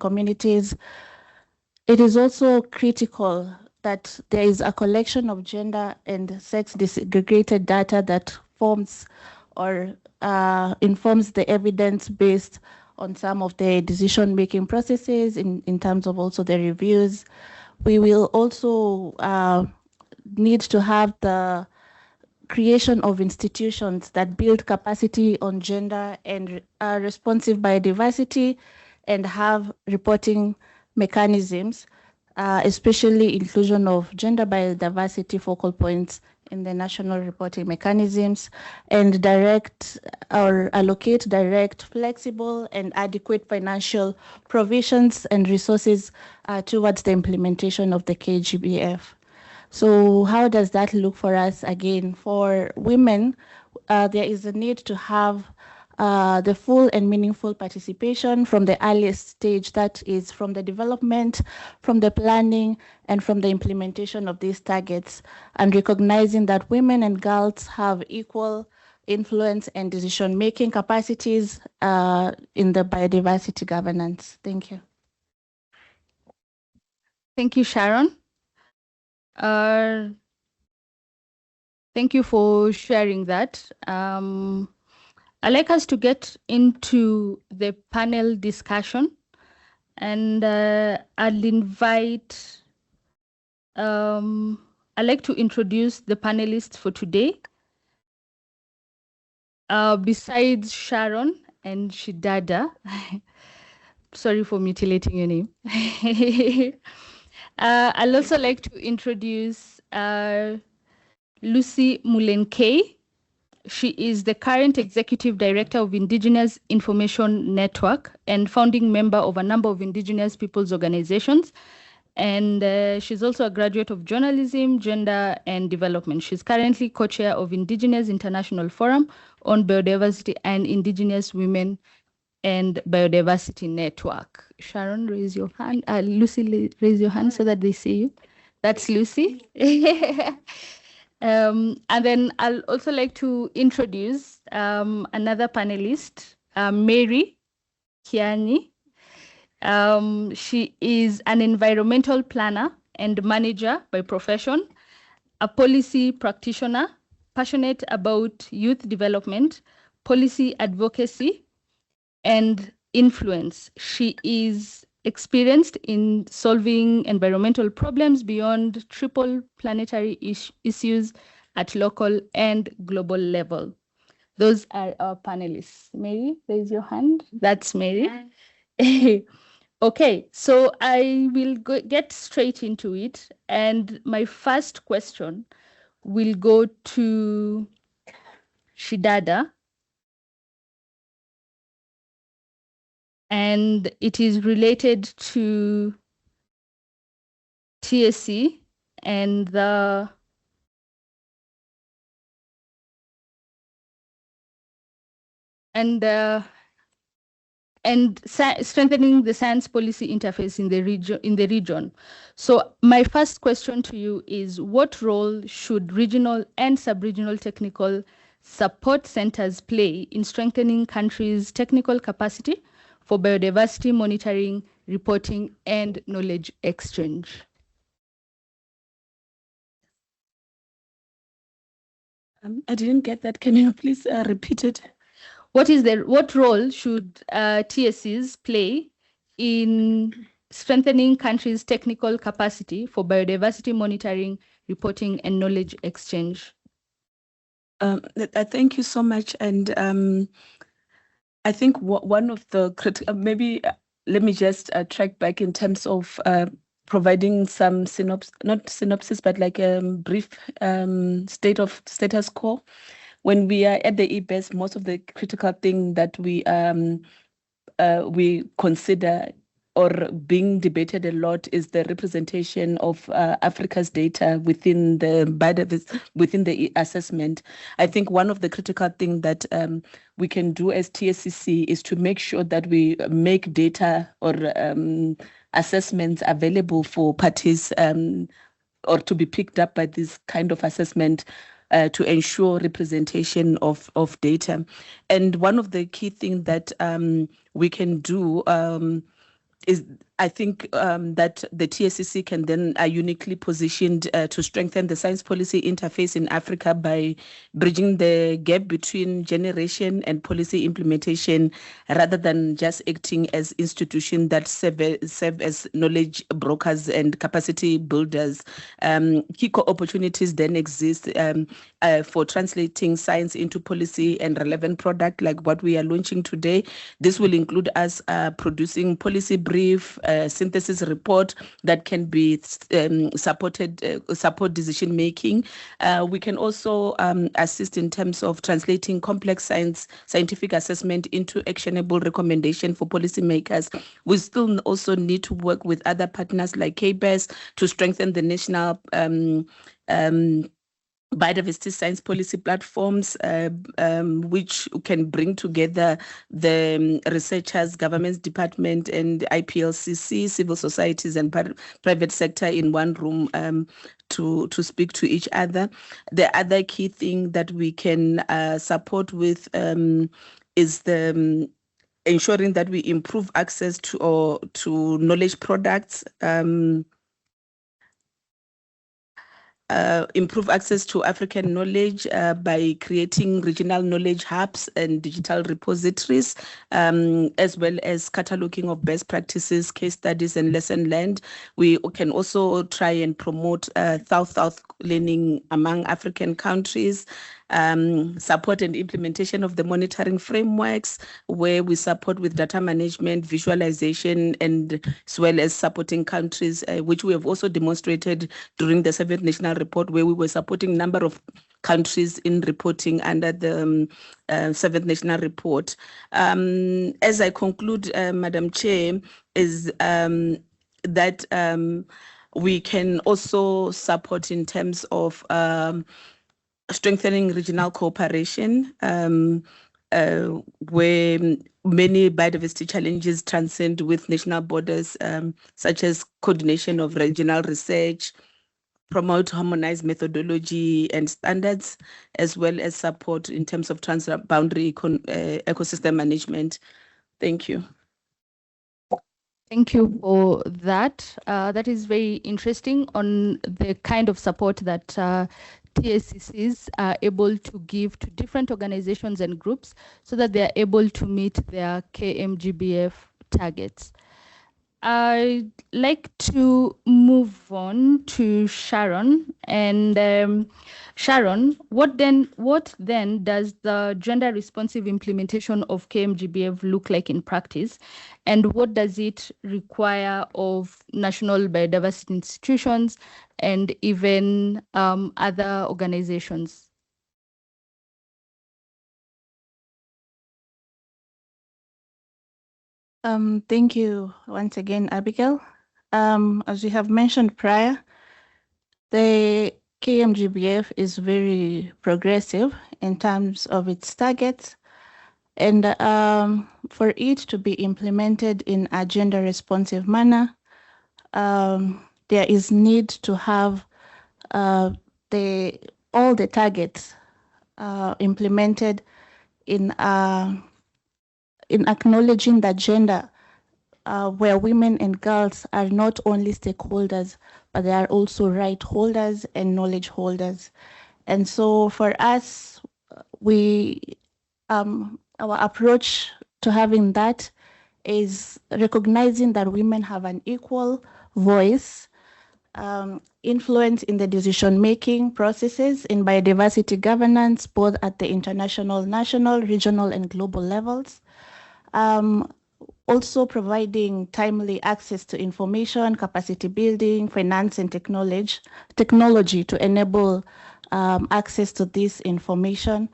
communities. It is also critical that there is a collection of gender and sex disaggregated data that forms or informs the evidence based on some of the decision-making processes in terms of also the reviews. We will also need to have the creation of institutions that build capacity on gender and responsive biodiversity and have reporting mechanisms, especially inclusion of gender biodiversity focal points in the national reporting mechanisms, and direct or allocate direct, flexible, and adequate financial provisions and resources towards the implementation of the KGBF. So how does that look for us? Again, for women, there is a need to have the full and meaningful participation from the earliest stage, that is from the development, from the planning, and from the implementation of these targets, and recognizing that women and girls have equal influence and decision-making capacities in the biodiversity governance. Thank you. Thank you, Sharon. Thank you for sharing that. I'd like us to get into the panel discussion, and I'll invite, I'd like to introduce the panelists for today. Besides Sharon and Tshidada, sorry for mutilating your name. I'd also like to introduce Lucy Mulenkei. She is the current Executive Director of Indigenous Information Network and founding member of a number of Indigenous people's organizations. And she's also a graduate of journalism, gender, and development. She's currently co-chair of Indigenous International Forum on Biodiversity and Indigenous Women and Biodiversity Network. Sharon, raise your hand. Lucy, raise your hand so that they see you. That's Lucy. And then I'll also like to introduce another panelist, Mary Kyanyi. She is an environmental planner and manager by profession, a policy practitioner, passionate about youth development, policy advocacy, and influence. She is experienced in solving environmental problems beyond triple planetary issues at local and global level. Those are our panelists. Mary, raise your hand. That's Mary. Okay, so I will get straight into it. And my first question will go to Tshidada. And it is related to TSC and the strengthening the science policy interface in the region. So my first question to you is, what role should regional and sub-regional technical support centers play in strengthening countries' technical capacity for biodiversity monitoring, reporting, and knowledge exchange? I didn't get that. Can you please repeat it? What role should TSCs play in strengthening countries' technical capacity for biodiversity monitoring, reporting, and knowledge exchange? Thank you so much. And I think one of the maybe let me just track back in terms of providing some not synopsis, but like a brief status quo. When we are at the EBS, most of the critical thing that we consider or being debated a lot is the representation of Africa's data within the assessment. I think one of the critical things that we can do as TSCC is to make sure that we make data or assessments available for parties or to be picked up by this kind of assessment to ensure representation of data. And one of the key things that we can do I think that the TSCC can then are uniquely positioned to strengthen the science policy interface in Africa by bridging the gap between generation and policy implementation, rather than just acting as institutions that serve as knowledge brokers and capacity builders. Key opportunities then exist for translating science into policy and relevant product like what we are launching today. This will include us producing policy brief, synthesis report that can be support decision making. We can also assist in terms of translating complex scientific assessment into actionable recommendation for policymakers. We still also need to work with other partners like KBS to strengthen the national biodiversity science policy platforms, which can bring together the researchers, governments department, and IPLCC, civil societies, and private sector in one room to speak to each other. The other key thing that we can support with is the ensuring that we improve access to knowledge products. Improve access to African knowledge by creating regional knowledge hubs and digital repositories, as well as cataloging of best practices, case studies, and lesson learned. We can also try and promote South-South learning among African countries, support and implementation of the monitoring frameworks, where we support with data management, visualization, and as well as supporting countries, which we have also demonstrated during the 7th National Report, where we were supporting a number of countries in reporting under the 7th National Report. As I conclude, Madam Chair, is that we can also support in terms of strengthening regional cooperation, where many biodiversity challenges transcend with national borders, such as coordination of regional research, promote harmonized methodology and standards, as well as support in terms of transboundary ecosystem management. Thank you. Thank you for that. That is very interesting on the kind of support that TSCCs are able to give to different organizations and groups so that they are able to meet their KMGBF targets. I'd like to move on to Sharon. And Sharon, what then does the gender responsive implementation of KMGBF look like in practice? And what does it require of national biodiversity institutions and even other organizations? Thank you once again, Abigail. As we have mentioned prior, the KMGBF is very progressive in terms of its targets, and for it to be implemented in a gender-responsive manner, there is need to have all the targets implemented in acknowledging that gender, where women and girls are not only stakeholders, but they are also right holders and knowledge holders. And so for us, our approach to having that is recognizing that women have an equal voice, influence in the decision-making processes in biodiversity governance, both at the international, national, regional, and global levels. Also providing timely access to information, capacity building, finance, and technology to enable access to this information.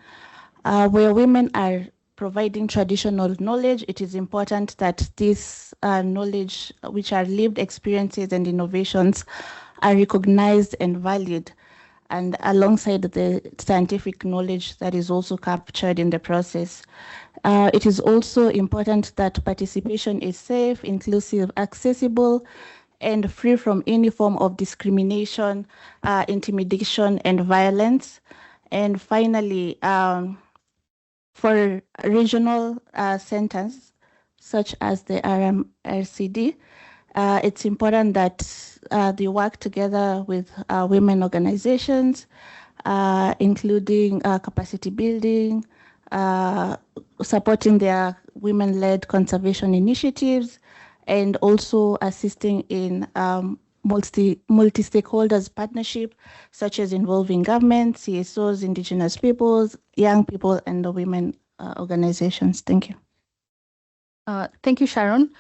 Where women are providing traditional knowledge, it is important that this knowledge, which are lived experiences and innovations, are recognized and valued, and alongside the scientific knowledge that is also captured in the process. It is also important that participation is safe, inclusive, accessible, and free from any form of discrimination, intimidation, and violence. And finally, for regional centers such as the RMRCD. It's important that they work together with women organizations, including capacity building, supporting their women-led conservation initiatives, and also assisting in multi-stakeholders partnership, such as involving government, CSOs, indigenous peoples, young people, and the women organizations. Thank you. Thank you, Sharon.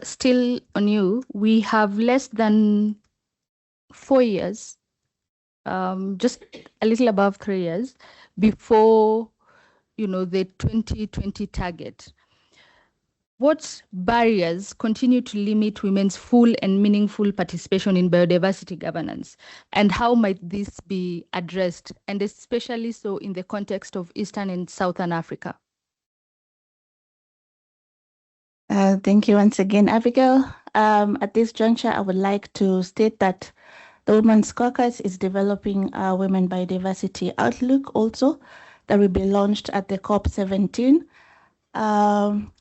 Still on you, we have less than 4 years, just a little above 3 years before, the 2020 target. What barriers continue to limit women's full and meaningful participation in biodiversity governance? And how might this be addressed, and especially so in the context of Eastern and Southern Africa? Thank you once again, Abigail. At this juncture, I would like to state that the Women's Caucus is developing a Women Biodiversity Outlook also that will be launched at the COP17.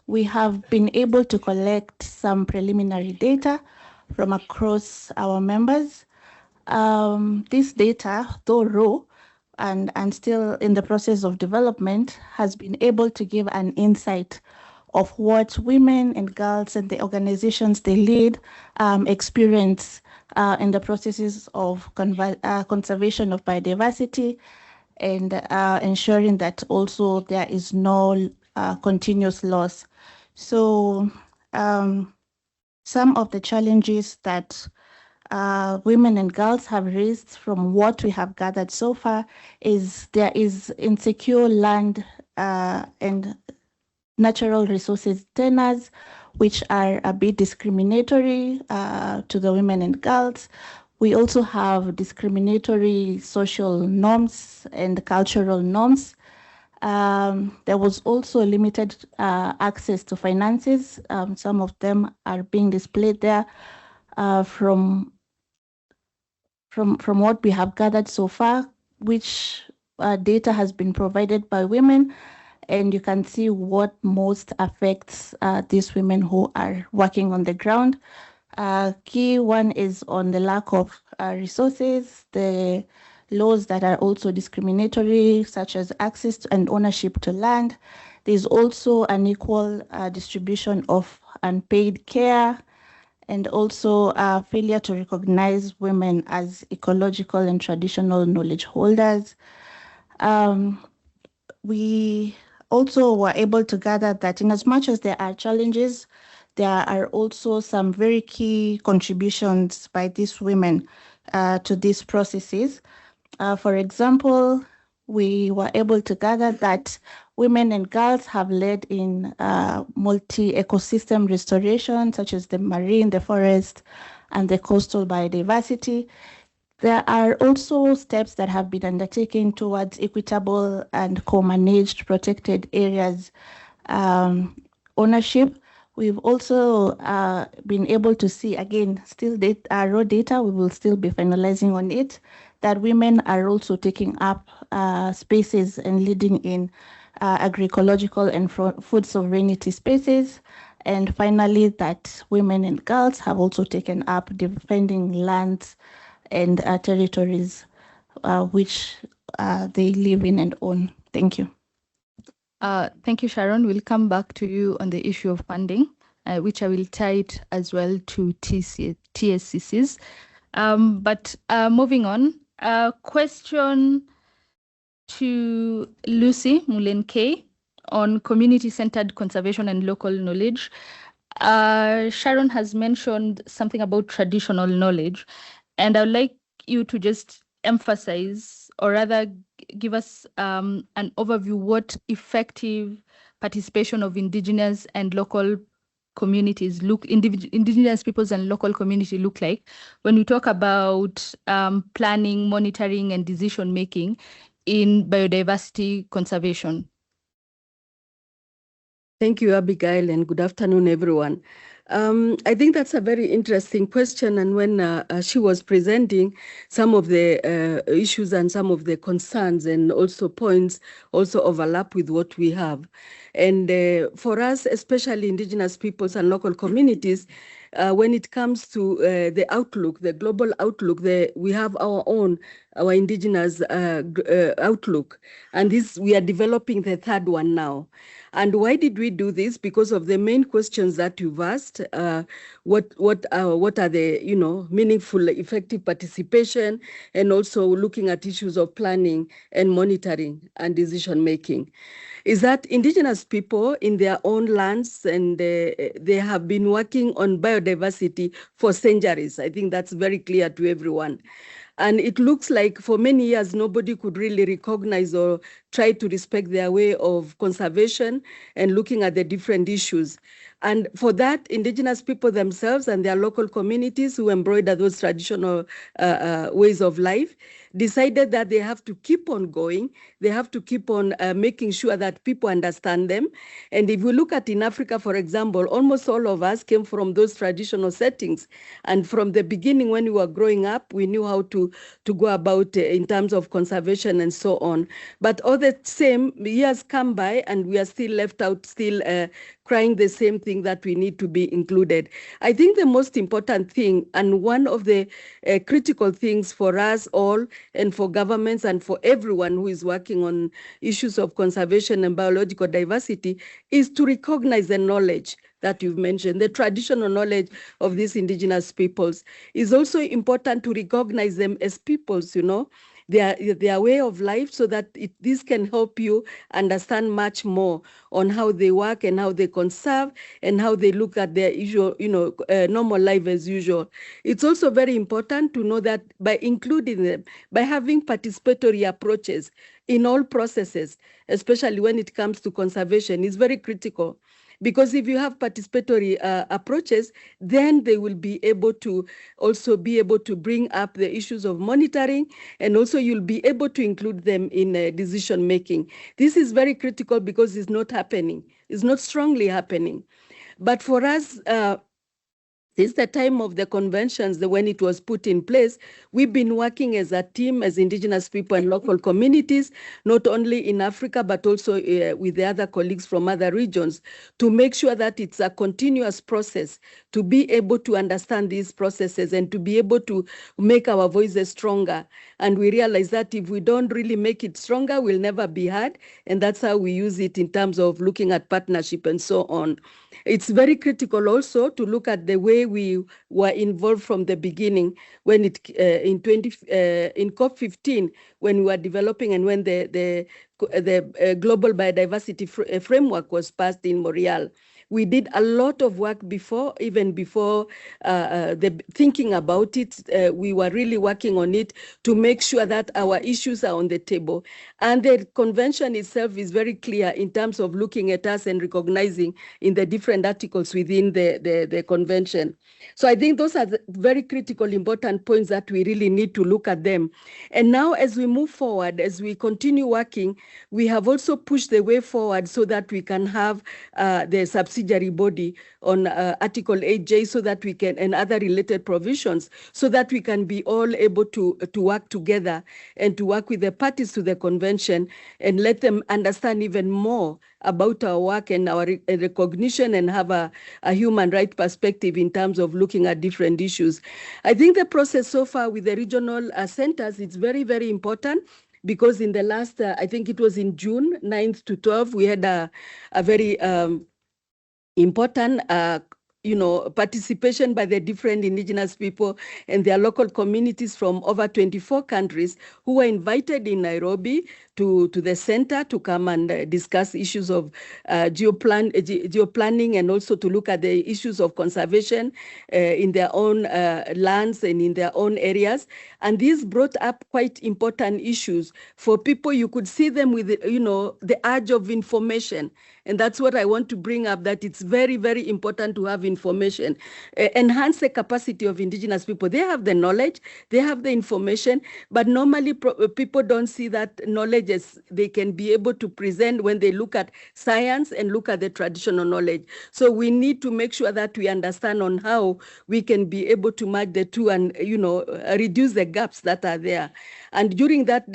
We have been able to collect some preliminary data from across our members. This data, though raw and still in the process of development, has been able to give an insight of what women and girls and the organizations they lead experience in the processes of conservation of biodiversity, and ensuring that also there is no continuous loss. So some of the challenges that women and girls have raised from what we have gathered so far is there is insecure land and natural resources tenures, which are a bit discriminatory to the women and girls. We also have discriminatory social norms and cultural norms. There was also limited access to finances. Some of them are being displayed there from what we have gathered so far, which data has been provided by women, and you can see what most affects these women who are working on the ground. Key one is on the lack of resources, the laws that are also discriminatory, such as access to and ownership to land. There's also an equal distribution of unpaid care, and also failure to recognize women as ecological and traditional knowledge holders. We also were able to gather that in as much as there are challenges, there are also some very key contributions by these women to these processes. For example, we were able to gather that women and girls have led in multi-ecosystem restoration, such as the marine, the forest, and the coastal biodiversity. There are also steps that have been undertaken towards equitable and co-managed protected areas ownership. We've also been able to see, again, still raw data, we will still be finalizing on it, that women are also taking up spaces and leading in agroecological and food sovereignty spaces. And finally, that women and girls have also taken up defending lands and territories which they live in and own. Thank you. Thank you, Sharon. We'll come back to you on the issue of funding, which I will tie it as well to TSCCs. But moving on, a question to Lucy Mulenkei on community-centered conservation and local knowledge. Sharon has mentioned something about traditional knowledge, and I'd like you to just emphasize, or rather give us an overview, what effective participation of indigenous and local communities indigenous peoples and local community look like when we talk about planning, monitoring, and decision making in biodiversity conservation. Thank you, Abigail, and good afternoon, everyone. I think that's a very interesting question. And when she was presenting some of the issues and some of the concerns and also points also overlap with what we have. And for us, especially Indigenous peoples and local communities, when it comes to the outlook, the global outlook, we have our Indigenous outlook. And we are developing the third one now. And why did we do this? Because of the main questions that you've asked. What are the meaningful, effective participation, and also looking at issues of planning and monitoring and decision making. Is that Indigenous people in their own lands, and they have been working on biodiversity for centuries. I think that's very clear to everyone. And it looks like for many years, nobody could really recognize or try to respect their way of conservation and looking at the different issues. And for that, Indigenous people themselves and their local communities who embroider those traditional ways of life decided that they have to keep on going. They have to keep on making sure that people understand them. And if we look at in Africa, for example, almost all of us came from those traditional settings. And from the beginning, when we were growing up, we knew how to go about in terms of conservation and so on. But all the same, years come by and we are still left out, still crying the same thing that we need to be included. I think the most important thing, and one of the critical things for us all and for governments and for everyone who is working on issues of conservation and biological diversity, is to recognize the knowledge that you've mentioned, the traditional knowledge of these Indigenous peoples. Is also important to recognize them as peoples, their way of life, so that this can help you understand much more on how they work and how they conserve and how they look at their usual, normal life as usual. It's also very important to know that by including them, by having participatory approaches in all processes, especially when it comes to conservation, is very critical. Because if you have participatory approaches, then they will be able to also bring up the issues of monitoring, and also you'll be able to include them in decision making. This is very critical because it's not happening. It's not strongly happening. But for us, since the time of the conventions, when it was put in place, we've been working as a team, as Indigenous people and local communities, not only in Africa, but also with the other colleagues from other regions, to make sure that it's a continuous process, to be able to understand these processes and to be able to make our voices stronger. And we realize that if we don't really make it stronger, we'll never be heard. And that's how we use it in terms of looking at partnership and so on. It's very critical also to look at the way we were involved from the beginning, when in COP15, when we were developing and when the global biodiversity framework was passed in Montreal. We did a lot of work even before the thinking about it. We were really working on it to make sure that our issues are on the table. And the convention itself is very clear in terms of looking at us and recognizing in the different articles within the convention. So I think those are the very critical, important points that we really need to look at them. And now as we move forward, as we continue working, we have also pushed the way forward so that we can have the subsidiary body on Article 8J, so that we can, and other related provisions, so that we can be all able to work together and to work with the parties to the convention and let them understand even more about our work and our recognition, and have a human rights perspective in terms of looking at different issues. I think the process so far with the regional centers is very, very important, because in the last, I think it was in June 9th to 12th, we had a very important participation by the different Indigenous people and their local communities from over 24 countries, who were invited in Nairobi to the center to come and discuss issues of geoplanning, and also to look at the issues of conservation in their own lands and in their own areas. And these brought up quite important issues for people. You could see them with, the urge of information. And that's what I want to bring up, that it's very, very important to have information information, enhance the capacity of indigenous people. They have the knowledge, they have the information, but normally people don't see that knowledge as they can be able to present when they look at science and look at the traditional knowledge. So we need to make sure that we understand on how we can be able to match the two and, reduce the gaps that are there. And during that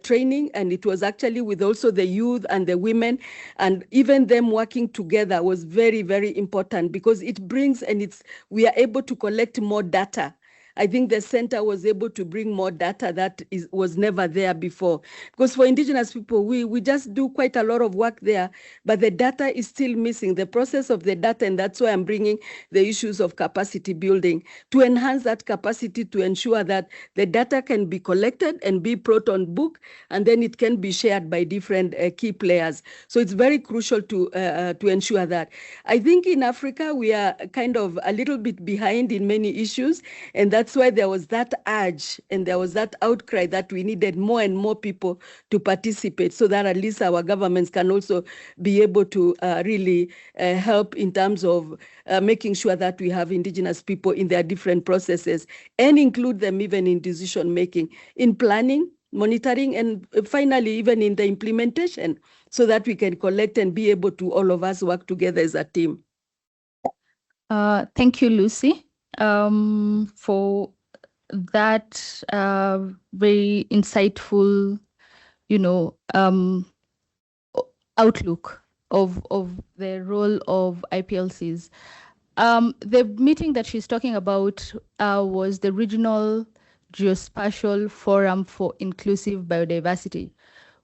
training, and it was actually with also the youth and the women, and even them working together was very, very important, because it brings, and we are able to collect more data. I think the center was able to bring more data that was never there before. Because for indigenous people, we just do quite a lot of work there, but the data is still missing, the process of the data, and that's why I'm bringing the issues of capacity building, to enhance that capacity, to ensure that the data can be collected and be brought on book, and then it can be shared by different key players. So it's very crucial to ensure that. I think in Africa, we are kind of a little bit behind in many issues, and that's why there was that urge and there was that outcry that we needed more and more people to participate, so that at least our governments can also be able to really help in terms of making sure that we have indigenous people in their different processes, and include them even in decision making, in planning, monitoring, and finally even in the implementation, so that we can collect and be able to all of us work together as a team. Thank you, Lucy, for that very insightful, outlook of the role of IPLCs. The meeting that she's talking about was the Regional Geospatial Forum for Inclusive Biodiversity,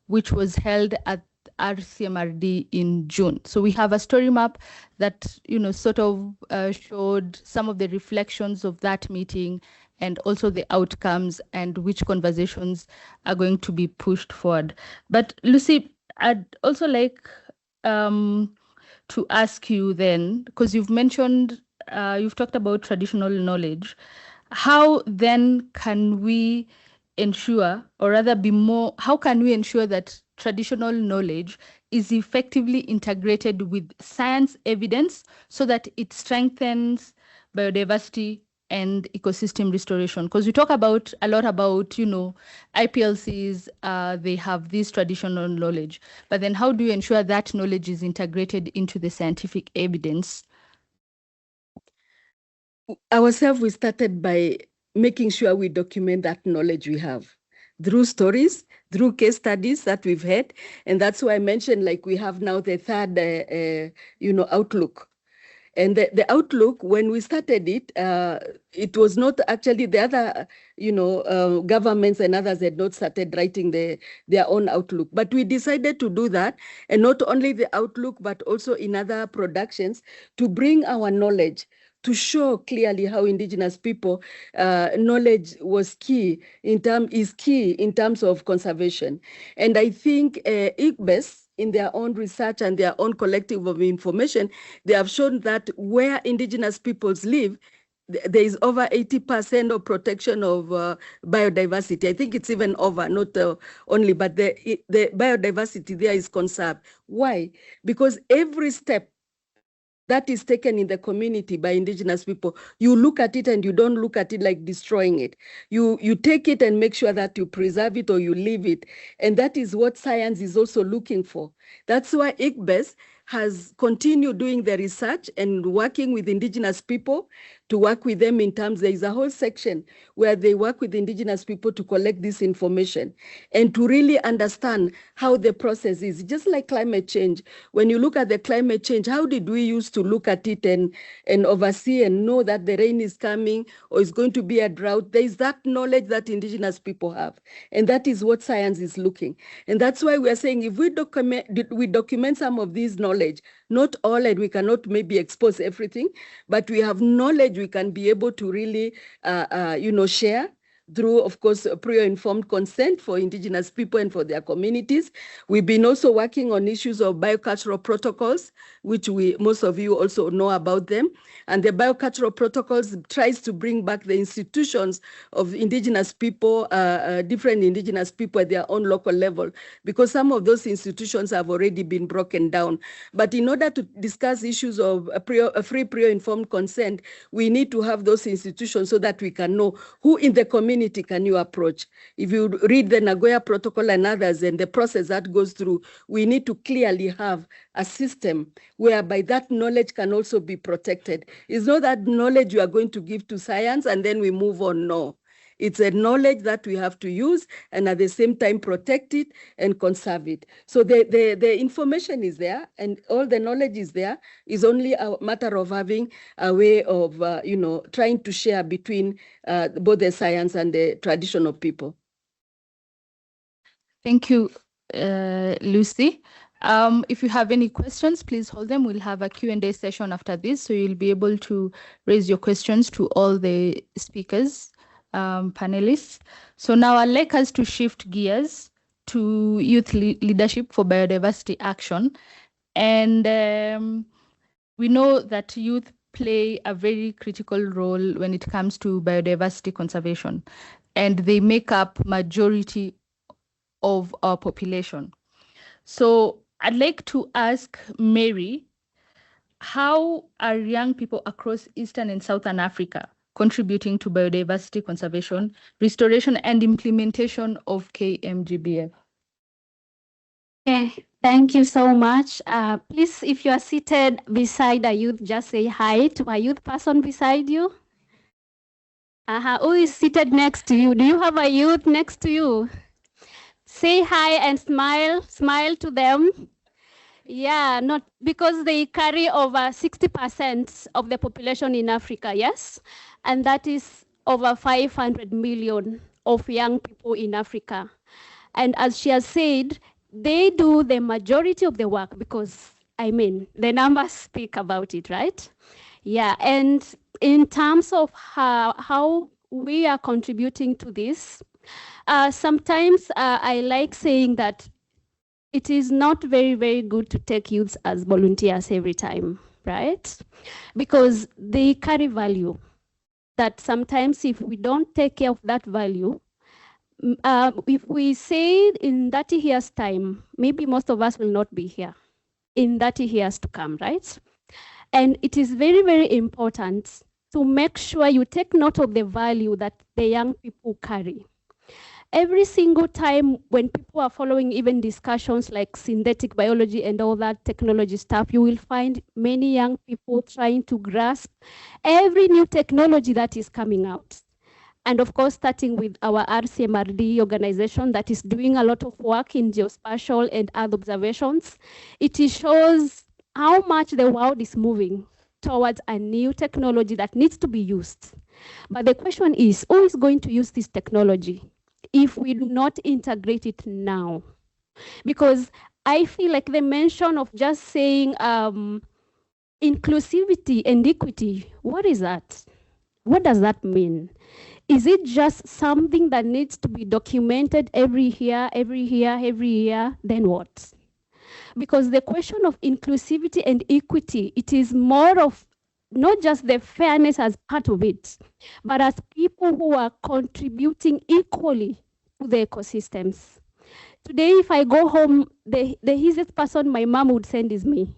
which was held at RCMRD in June. So we have a story map that sort of showed some of the reflections of that meeting, and also the outcomes and which conversations are going to be pushed forward. But Lucy, I'd also like to ask you then, because you've mentioned, you've talked about traditional knowledge. How then can we ensure, or rather how can we ensure that traditional knowledge is effectively integrated with science evidence so that it strengthens biodiversity and ecosystem restoration? Because we talk a lot about, IPLCs, they have this traditional knowledge, but then how do you ensure that knowledge is integrated into the scientific evidence? Ourselves, we started by making sure we document that knowledge we have through stories, through case studies that we've had. And that's why I mentioned, like, we have now the third, outlook. And the outlook, when we started it, it was not actually the other, governments and others had not started writing their own outlook. But we decided to do that, and not only the outlook, but also in other productions, to bring our knowledge, to show clearly how indigenous people knowledge is key in terms of conservation. And I think ICBES, in their own research and their own collective of information, they have shown that where indigenous peoples live, there is over 80% of protection of biodiversity. I think it's even over, not only, but the biodiversity there is conserved. Why? Because every step that is taken in the community by indigenous people, you look at it and you don't look at it like destroying it. You take it and make sure that you preserve it or you leave it. And that is what science is also looking for. That's why ICBES has continued doing the research and working with indigenous people to work with them in terms, there is a whole section where they work with indigenous people to collect this information and to really understand how the process is. Just like climate change, when you look at the climate change, how did we used to look at it and oversee and know that the rain is coming or is going to be a drought? There is that knowledge that indigenous people have. And that is what science is looking. And that's why we are saying if we document some of these knowledge, not all, and we cannot maybe expose everything, but we have knowledge we can be able to really, share through, of course, prior informed consent for indigenous people and for their communities. We've been also working on issues of biocultural protocols, which most of you also know about them. And the biocultural protocols tries to bring back the institutions of indigenous people, different indigenous people at their own local level, because some of those institutions have already been broken down. But in order to discuss issues of free prior informed consent, we need to have those institutions so that we can know who in the community can you approach. If you read the Nagoya Protocol and others and the process that goes through, we need to clearly have a system whereby that knowledge can also be protected. It's not that knowledge you are going to give to science and then we move on, no. It's a knowledge that we have to use and at the same time protect it and conserve it. So the information is there and all the knowledge is there. It's only a matter of having a way of, trying to share between both the science and the traditional people. Thank you, Lucy. If you have any questions, please hold them. We'll have a Q&A session after this, so you'll be able to raise your questions to all the speakers. Panelists. So now I'd like us to shift gears to youth leadership for biodiversity action. And we know that youth play a very critical role when it comes to biodiversity conservation, and they make up majority of our population. So I'd like to ask Mary, how are young people across Eastern and Southern Africa contributing to biodiversity conservation, restoration, and implementation of KMGBF? Okay, thank you so much. Please, if you are seated beside a youth, just say hi to a youth person beside you. Who is seated next to you? Do you have a youth next to you? Say hi and smile to them. Yeah, not because they carry over 60% of the population in Africa, yes? And that is over 500 million of young people in Africa. And as she has said, they do the majority of the work because, the numbers speak about it, right? Yeah, and in terms of how we are contributing to this, sometimes I like saying that it is not very, very good to take youths as volunteers every time, right? Because they carry value that sometimes if we don't take care of that value, if we say in 30 years' time, maybe most of us will not be here in 30 years to come, right? And it is very, very important to make sure you take note of the value that the young people carry. Every single time when people are following even discussions like synthetic biology and all that technology stuff, you will find many young people trying to grasp every new technology that is coming out. And of course, starting with our RCMRD organization that is doing a lot of work in geospatial and Earth observations, it shows how much the world is moving towards a new technology that needs to be used. But the question is, who is going to use this technology if we do not integrate it now? Because I feel like the mention of just saying inclusivity and equity, what is that? What does that mean? Is it just something that needs to be documented every year? Then what? Because the question of inclusivity and equity, it is more of not just the fairness as part of it, but as people who are contributing equally to the ecosystems. Today, if I go home, the easiest person my mom would send is me,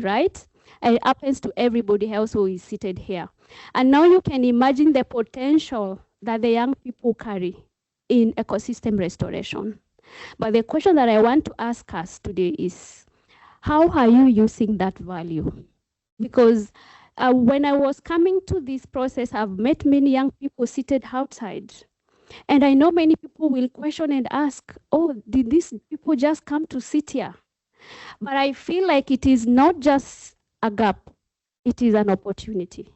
right? And it happens to everybody else who is seated here. And now you can imagine the potential that the young people carry in ecosystem restoration. But the question that I want to ask us today is, how are you using that value? Because when I was coming to this process, I've met many young people seated outside. And I know many people will question and ask, oh, did these people just come to sit here? But I feel like it is not just a gap, it is an opportunity.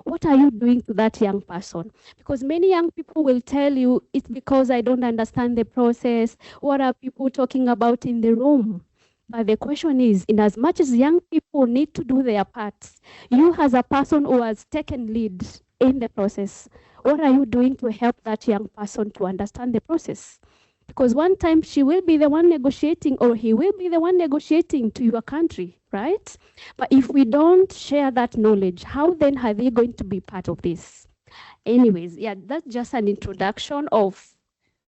What are you doing to that young person? Because many young people will tell you, it's because I don't understand the process. What are people talking about in the room? But the question is, in as much as young people need to do their parts, you as a person who has taken lead in the process, what are you doing to help that young person to understand the process? Because one time she will be the one negotiating, or he will be the one negotiating to your country, right? But if we don't share that knowledge, how then are they going to be part of this? Anyways, yeah, that's just an introduction of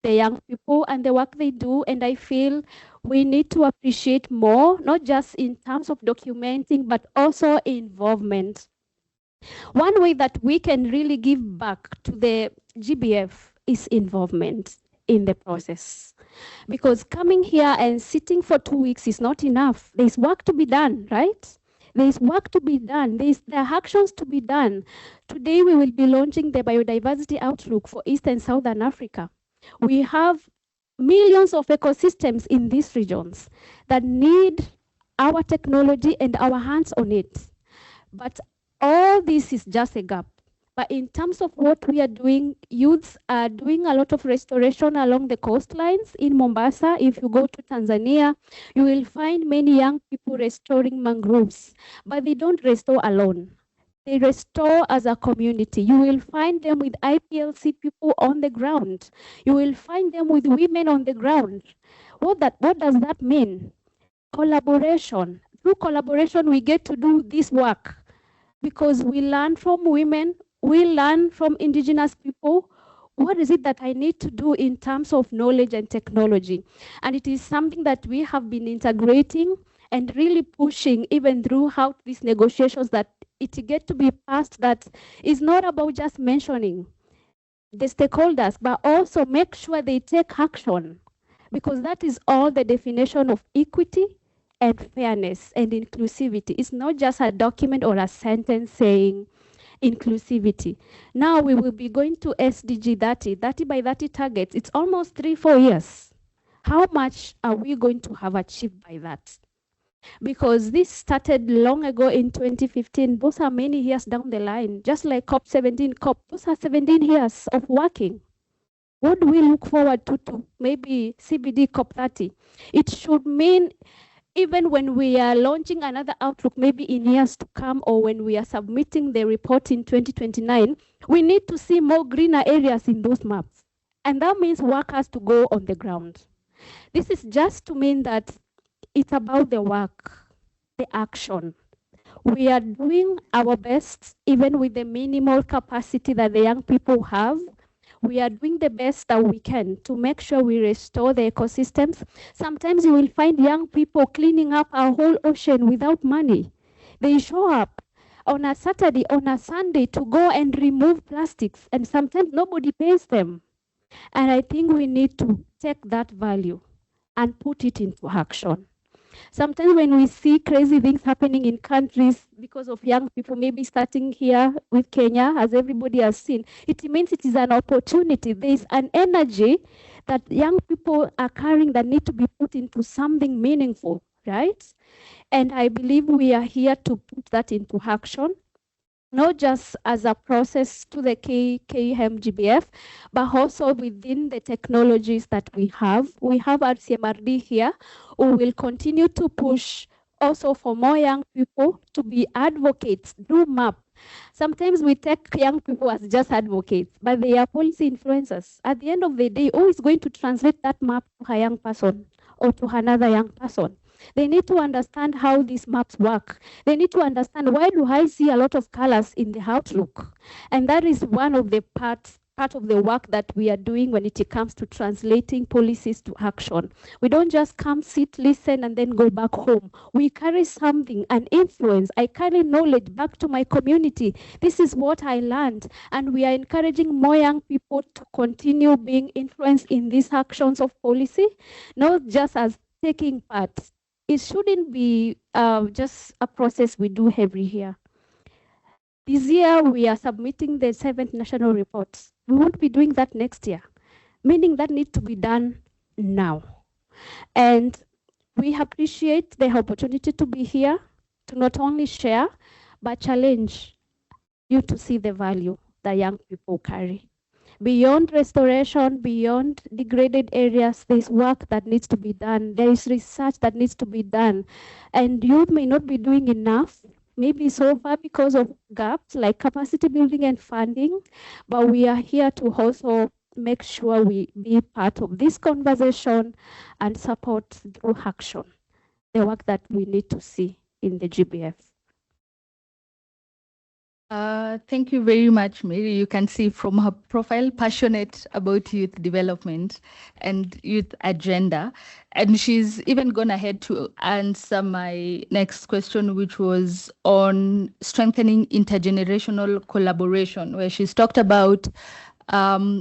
the young people and the work they do. And I feel we need to appreciate more, not just in terms of documenting, but also involvement. One way that we can really give back to the GBF is involvement in the process. Because coming here and sitting for 2 weeks is not enough. There's work to be done, right? There's work to be done. There are actions to be done. Today we will be launching the Biodiversity Outlook for East and Southern Africa. We have millions of ecosystems in these regions that need our technology and our hands on it. But all this is just a gap. But in terms of what we are doing, youths are doing a lot of restoration along the coastlines in Mombasa. If you go to Tanzania, you will find many young people restoring mangroves, but they don't restore alone. They restore as a community. You will find them with IPLC people on the ground. You will find them with women on the ground. What does that mean? Collaboration. Through collaboration, we get to do this work because we learn from women, we learn from indigenous people. What is it that I need to do in terms of knowledge and technology? And it is something that we have been integrating and really pushing even throughout these negotiations, that it get to be passed, that is not about just mentioning the stakeholders, but also make sure they take action, because that is all the definition of equity and fairness and inclusivity. It's not just a document or a sentence saying inclusivity. Now we will be going to SDG 30 by 30 targets. It's almost 3-4 years. How much are we going to have achieved by that? Because this started long ago in 2015. Those are many years down the line. Just like COP17, those are 17 years of working. What do we look forward to maybe CBD COP30? It should mean even when we are launching another outlook, maybe in years to come, or when we are submitting the report in 2029, we need to see more greener areas in those maps. And that means work has to go on the ground. This is just to mean that it's about the work, the action. We are doing our best, even with the minimal capacity that the young people have. We are doing the best that we can to make sure we restore the ecosystems. Sometimes you will find young people cleaning up our whole ocean without money. They show up on a Saturday, on a Sunday to go and remove plastics, and sometimes nobody pays them. And I think we need to take that value and put it into action. Sometimes when we see crazy things happening in countries because of young people, maybe starting here with Kenya, as everybody has seen, it means it is an opportunity. There is an energy that young people are carrying that need to be put into something meaningful, right? And I believe we are here to put that into action, not just as a process to the KMGBF, but also within the technologies that we have. We have RCMRD here, who will continue to push also for more young people to be advocates, do MAP. Sometimes we take young people as just advocates, but they are policy influencers. At the end of the day, who is going to translate that map to a young person or to another young person? They need to understand how these maps work. They need to understand, why do I see a lot of colors in the outlook? And that is one of the part of the work that we are doing when it comes to translating policies to action. We don't just come, sit, listen, and then go back home. We carry something, an influence. I carry knowledge back to my community. This is what I learned. And we are encouraging more young people to continue being influenced in these actions of policy, not just as taking part. It shouldn't be just a process we do every year. This year, we are submitting the 7th national reports. We won't be doing that next year, meaning that needs to be done now. And we appreciate the opportunity to be here, to not only share, but challenge you to see the value that young people carry. Beyond restoration, beyond degraded areas, there's work that needs to be done. There is research that needs to be done. And youth may not be doing enough, maybe so far because of gaps like capacity building and funding, but we are here to also make sure we be part of this conversation and support through action the work that we need to see in the GBF. Thank you very much, Mary. You can see from her profile, passionate about youth development and youth agenda. And she's even gone ahead to answer my next question, which was on strengthening intergenerational collaboration, where she's talked about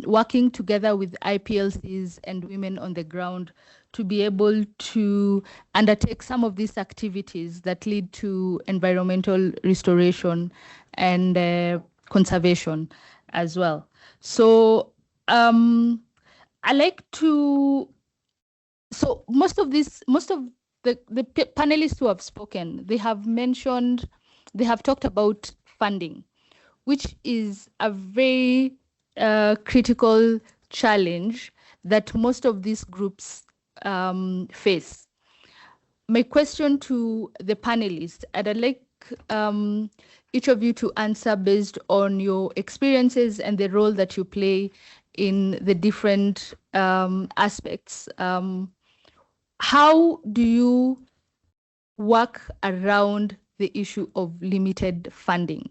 working together with IPLCs and women on the ground to be able to undertake some of these activities that lead to environmental restoration and conservation as well. So I like to, so most of the panelists who have spoken, they have talked about funding, which is a very critical challenge that most of these groups face. My question to the panelists, and I'd like each of you to answer based on your experiences and the role that you play in the different aspects. How do you work around the issue of limited funding?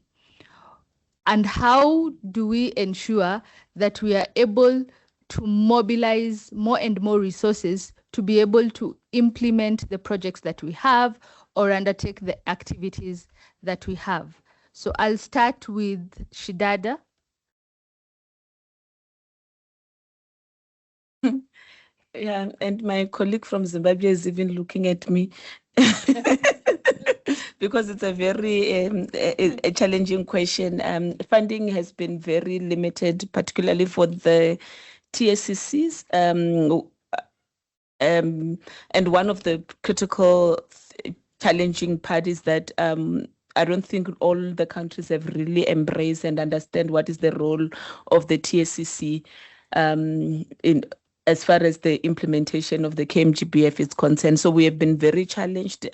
And how do we ensure that we are able to mobilize more and more resources to be able to implement the projects that we have or undertake the activities that we have? So I'll start with Tshidada. Yeah, and my colleague from Zimbabwe is even looking at me because it's a very a challenging question. Funding has been very limited, particularly for the TSCCs. And one of the critical challenging part is that I don't think all the countries have really embraced and understand what is the role of the TSCC in as far as the implementation of the KMGBF is concerned. So we have been very challenged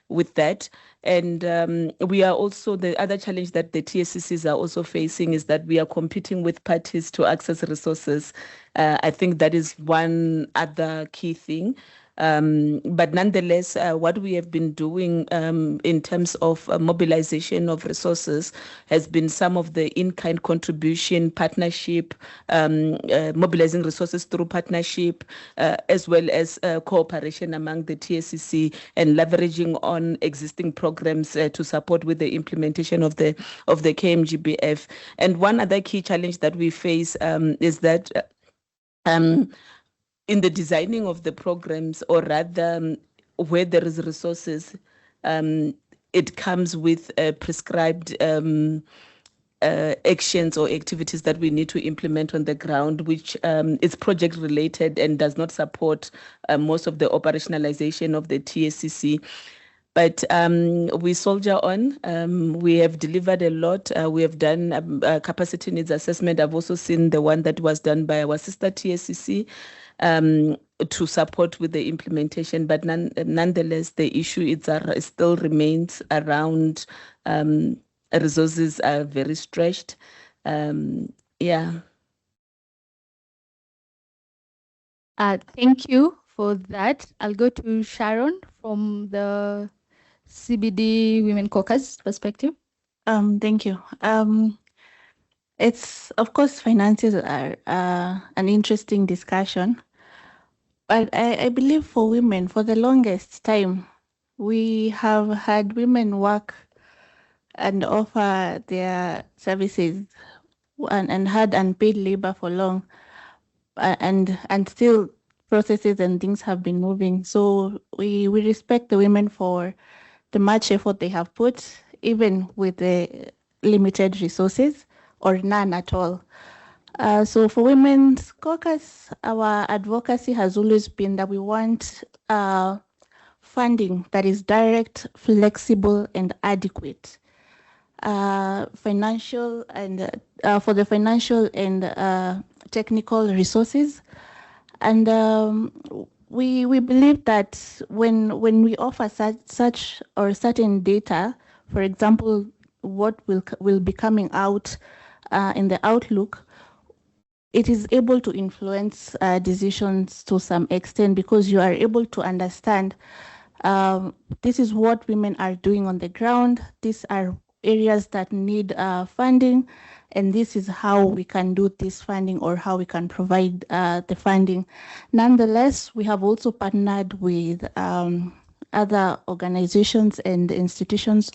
with that. And we are also, the other challenge that the TSCCs are also facing is that we are competing with parties to access resources. I think that is one other key thing. But nonetheless, what we have been doing in terms of mobilization of resources has been some of the in-kind contribution, partnership, mobilizing resources through partnership, as well as cooperation among the TSCC and leveraging on existing programs to support with the implementation of the KMGBF. And one other key challenge that we face is that in the designing of the programs, or rather where there is resources, it comes with prescribed actions or activities that we need to implement on the ground, which is project related and does not support most of the operationalization of the TSCC. But we soldier on. We have delivered a lot. We have done capacity needs assessment. I've also seen the one that was done by our sister TSCC to support with the implementation. But nonetheless, the issue still remains around resources are very stretched. Yeah. Thank you for that. I'll go to Sharon from the CBD Women Caucus perspective. Thank you. It's, of course, finances are an interesting discussion, but I believe for women, for the longest time, we have had women work and offer their services and had unpaid labor for long, and still processes and things have been moving. So we respect the women for the much effort they have put, even with the limited resources or none at all. So for Women's Caucus, our advocacy has always been that we want funding that is direct, flexible, and adequate. Financial and for the financial and technical resources. And we believe that when we offer such or certain data for example, what will be coming out in the Outlook, it is able to influence decisions to some extent, because you are able to understand this is what women are doing on the ground. These are areas that need funding, and this is how we can do this funding, or how we can provide the funding. Nonetheless, we have also partnered with other organizations and institutions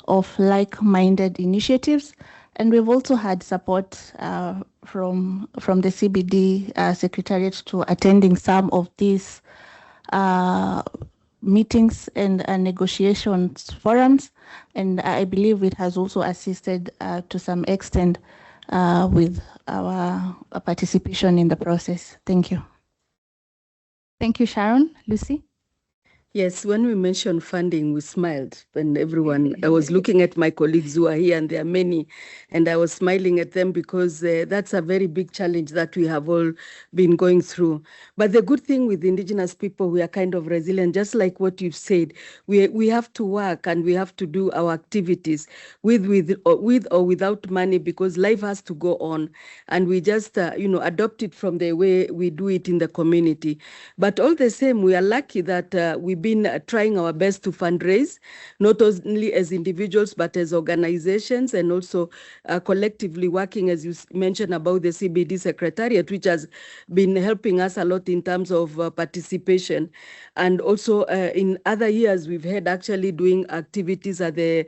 of like-minded initiatives, and we've also had support from the CBD Secretariat to attending some of these meetings and negotiations forums, and I believe it has also assisted to some extent with our participation in the process. Thank you. Thank you, Sharon. Lucy? Yes, when we mentioned funding, we smiled, and everyone, I was looking at my colleagues who are here, and there are many, and I was smiling at them, because that's a very big challenge that we have all been going through. But the good thing with Indigenous people, we are kind of resilient, just like what you've said. We have to work, and we have to do our activities with or without money, because life has to go on, and we just adopt it from the way we do it in the community. But all the same, we are lucky that we've been trying our best to fundraise, not only as individuals, but as organizations, and also collectively working, as you mentioned, about the CBD Secretariat, which has been helping us a lot in terms of participation. And also in other years, we've had actually doing activities at the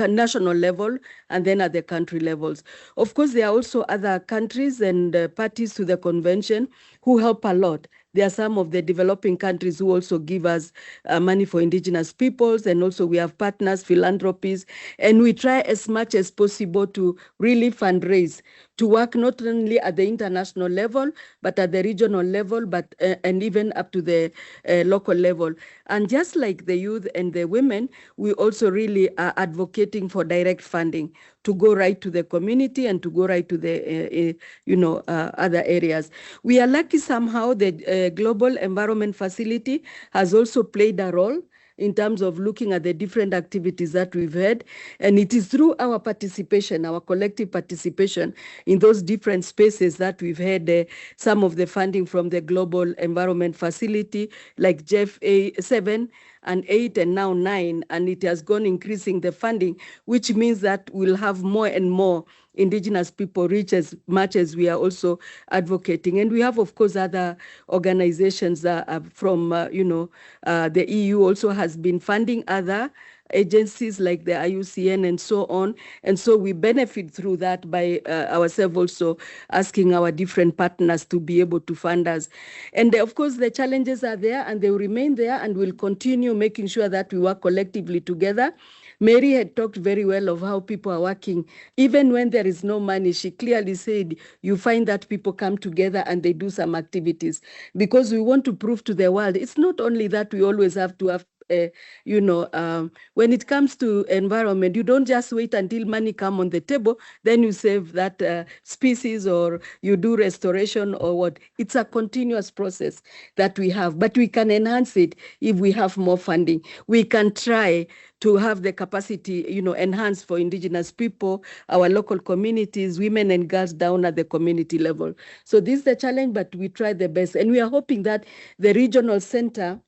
national level, and then at the country levels. Of course, there are also other countries and parties to the convention who help a lot. There are some of the developing countries who also give us money for Indigenous peoples, and also we have partners, philanthropies, and we try as much as possible to really fundraise, to work not only at the international level, but at the regional level, but and even up to the local level. And just like the youth and the women, we also really are advocating for direct funding to go right to the community and to go right to the other areas. We are lucky somehow that Global Environment Facility has also played a role in terms of looking at the different activities that we've had. And it is through our participation, our collective participation in those different spaces that we've had some of the funding from the Global Environment Facility, like Jeff 7 and 8 and now 9, and it has gone increasing the funding, which means that we'll have more and more Indigenous people reach, as much as we are also advocating. And we have, of course, other organizations from, the EU also has been funding other agencies like the IUCN and so on. And so we benefit through that by ourselves also asking our different partners to be able to fund us. And of course, the challenges are there, and they will remain there, and we'll continue making sure that we work collectively together. Mary had talked very well of how people are working. Even when there is no money, she clearly said, you find that people come together and they do some activities, because we want to prove to the world, it's not only that we always have to have when it comes to environment, you don't just wait until money come on the table, then you save that species, or you do restoration or what. It's a continuous process that we have, but we can enhance it if we have more funding. We can try to have the capacity, enhanced for Indigenous people, our local communities, women and girls down at the community level. So this is the challenge, but we try the best. And we are hoping that the regional center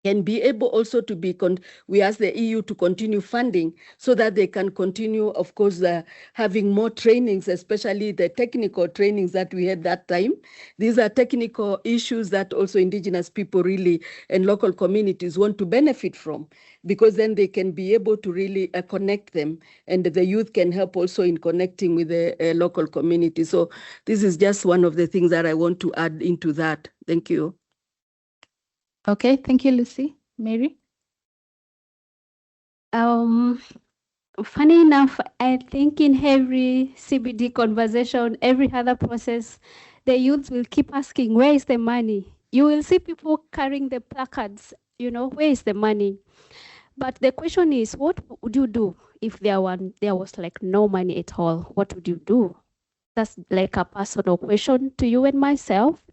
can be able also to be, we ask the EU to continue funding so that they can continue, of course, having more trainings, especially the technical trainings that we had that time. These are technical issues that also Indigenous people really and local communities want to benefit from, because then they can be able to really connect them, and the youth can help also in connecting with the local community. So this is just one of the things that I want to add into that. Thank you. Okay, thank you, Lucy. Mary? Funny enough, I think in every CBD conversation, every other process, the youth will keep asking, where is the money? You will see people carrying the placards, where is the money? But the question is, what would you do if there was like no money at all? What would you do? That's like a personal question to you and myself.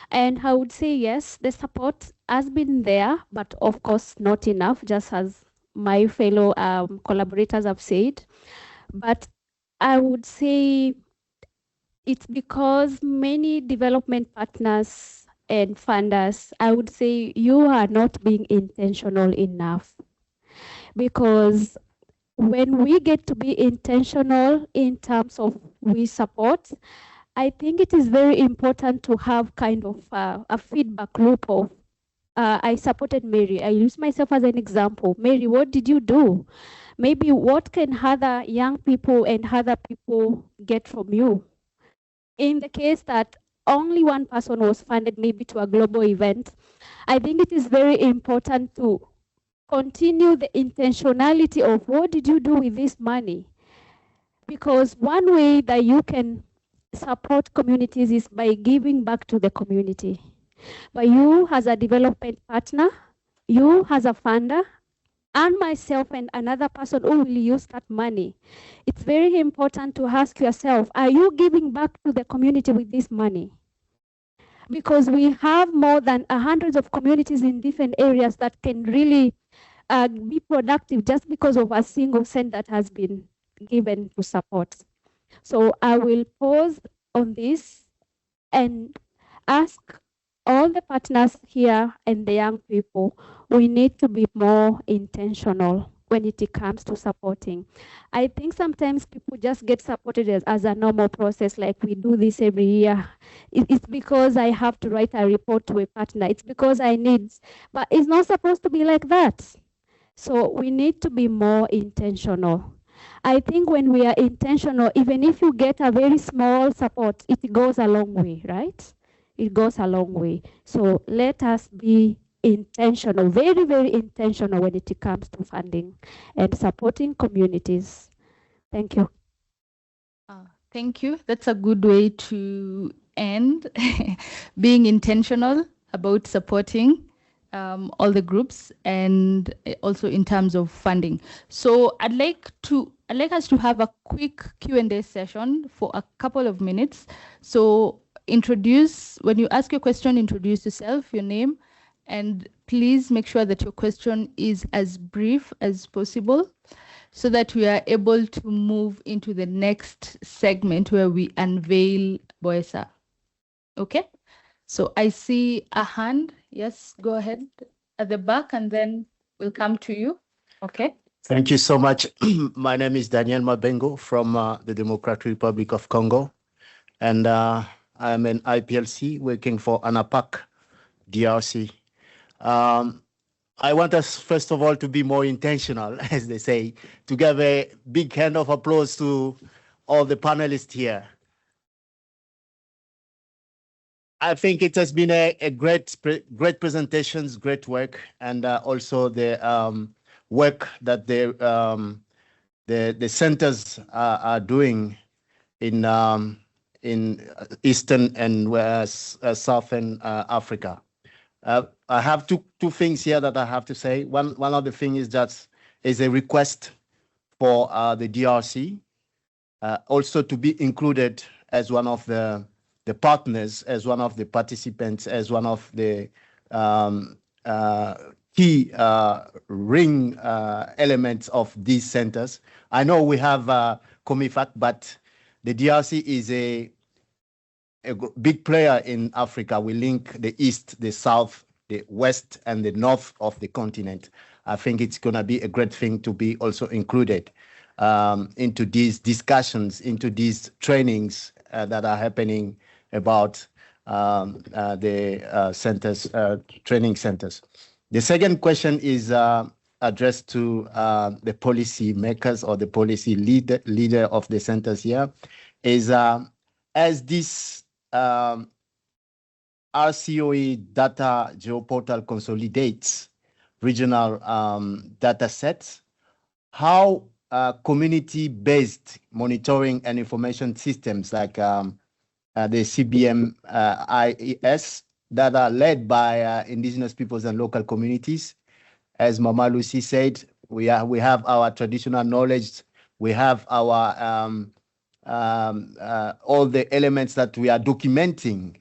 And I would say, yes, the support has been there, but of course not enough, just as my fellow collaborators have said, but I would say it's because many development partners and funders, I would say you are not being intentional enough. Because when we get to be intentional in terms of we support, I think it is very important to have kind of a feedback loop of I supported Mary. I use myself as an example. Mary, what did you do? Maybe what can other young people and other people get from you? In the case that only one person was funded maybe to a global event, I think it is very important to continue the intentionality of what did you do with this money? Because one way that you can support communities is by giving back to the community. But you as a development partner, you as a funder, and myself and another person who will use that money, it's very important to ask yourself, are you giving back to the community with this money? Because we have more than hundreds of communities in different areas that can really be productive just because of a single cent that has been given to support. So I will pause on this and ask all the partners here and the young people, we need to be more intentional when it comes to supporting. I think sometimes people just get supported as a normal process, like we do this every year. It's because I have to write a report to a partner. It's because I need, but it's not supposed to be like that. So we need to be more intentional. I think when we are intentional, even if you get a very small support, it goes a long way, right? It goes a long way. So let us be intentional, very, very intentional when it comes to funding and supporting communities. Thank you. Thank you. That's a good way to end, being intentional about supporting all the groups and also in terms of funding. So I'd like us to have a quick Q&A session for a couple of minutes. So when you ask your question, introduce yourself, your name, and please make sure that your question is as brief as possible so that we are able to move into the next segment where we unveil BOESA. Okay? So I see a hand. Yes, go ahead at the back and then we'll come to you. Okay. Thank you so much. My name is Daniel Mabengo from the Democratic Republic of Congo. And I am an IPLC working for ANAPAC, DRC. I want us, first of all, to be more intentional, as they say, to give a big hand of applause to all the panelists here. I think it has been a great presentations, great work, and also the work that the centers are doing in Eastern and Southern Africa. I have two things here that I have to say. One of the things is that is a request for the DRC also to be included as one of the partners, as one of the participants, as one of the key ring elements of these centers. I know we have COMIFAC, but the DRC is a big player in Africa. We link the East, the South, the West, and the North of the continent. I think it's going to be a great thing to be also included into these discussions, into these trainings that are happening about the centers, training centers. The second question is addressed to the policy makers or the policy leader of the centers here, is as this RCOE data geoportal consolidates regional data sets, how community-based monitoring and information systems like the CBM-IES that are led by indigenous peoples and local communities. As Mama Lucy said, we have our traditional knowledge, we have our all the elements that we are documenting.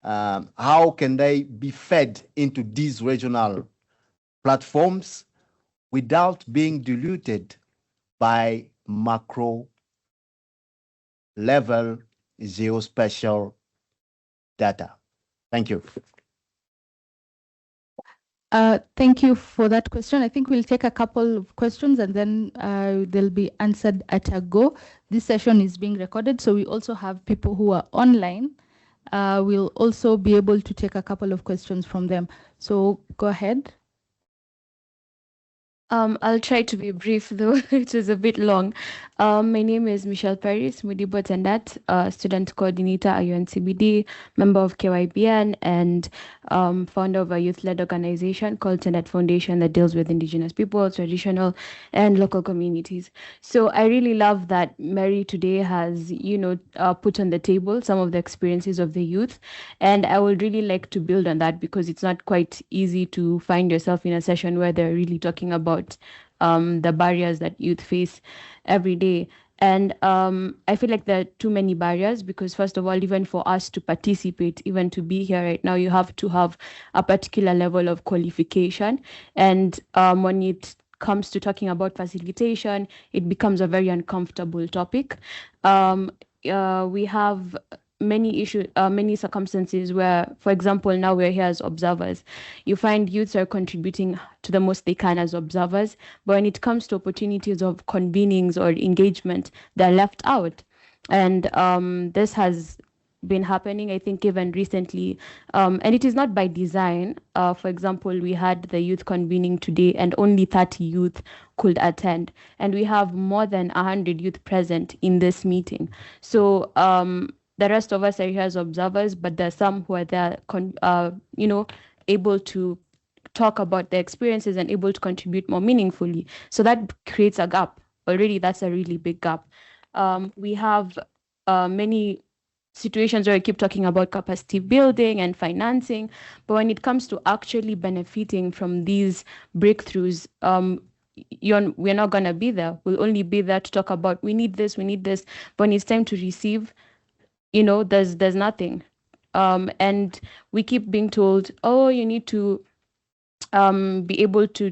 How can they be fed into these regional platforms without being diluted by macro level geospatial data. Thank you. Thank you for that question. I think we'll take a couple of questions and then they'll be answered at a go. This session is being recorded, so we also have people who are online. We'll also be able to take a couple of questions from them. So go ahead. I'll try to be brief, though it is a bit long. My name is Michelle Paris, Mudibo Tendat, student coordinator at UNCBD, member of GYBN, and founder of a youth-led organization called Tendat Foundation that deals with Indigenous people, traditional, and local communities. So I really love that Mary today has, put on the table some of the experiences of the youth, and I would really like to build on that because it's not quite easy to find yourself in a session where they're really talking about the barriers that youth face every day. And I feel like there are too many barriers because, first of all, even for us to participate, even to be here right now, you have to have a particular level of qualification. And when it comes to talking about facilitation, it becomes a very uncomfortable topic. We have many issues, many circumstances where, for example, now we're here as observers. You find youths are contributing to the most they can as observers, but when it comes to opportunities of convenings or engagement, they're left out. And this has been happening, I think, even recently, and it is not by design. For example, we had the youth convening today and only 30 youth could attend, and we have more than 100 youth present in this meeting. So the rest of us are here as observers, but there are some who are there, able to talk about their experiences and able to contribute more meaningfully. So that creates a gap. Already, that's a really big gap. We have many situations where we keep talking about capacity building and financing, but when it comes to actually benefiting from these breakthroughs, we're not going to be there. We'll only be there to talk about we need this. But when it's time to receive, there's nothing. And we keep being told, oh, you need to be able to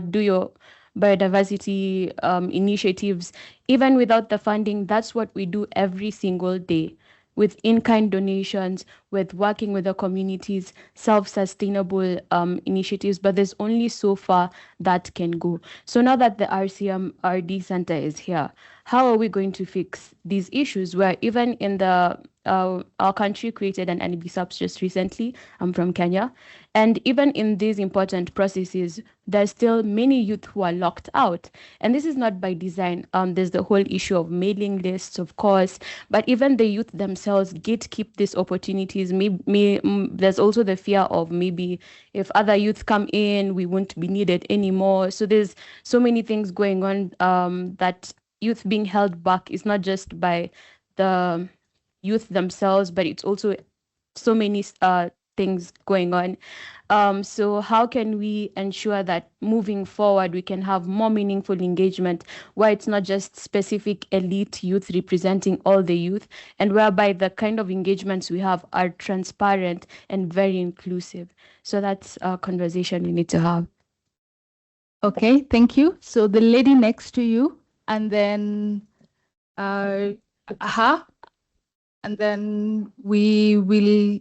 do your biodiversity initiatives. Even without the funding, that's what we do every single day with in-kind donations, with working with the communities, self-sustainable initiatives, but there's only so far that can go. So now that the RCM RD Center is here, how are we going to fix these issues where even in the our country created an NBSAPS just recently. I'm from Kenya. And even in these important processes, there's still many youth who are locked out. And this is not by design. There's the whole issue of mailing lists, of course, but even the youth themselves gatekeep these opportunities. There's also the fear of maybe if other youth come in, we won't be needed anymore. So there's so many things going on that youth being held back is not just by the youth themselves, but it's also so many things going on. So how can we ensure that moving forward we can have more meaningful engagement where it's not just specific elite youth representing all the youth, and whereby the kind of engagements we have are transparent and very inclusive? So that's a conversation we need to have. Okay, thank you. So the lady next to you, and then and then we will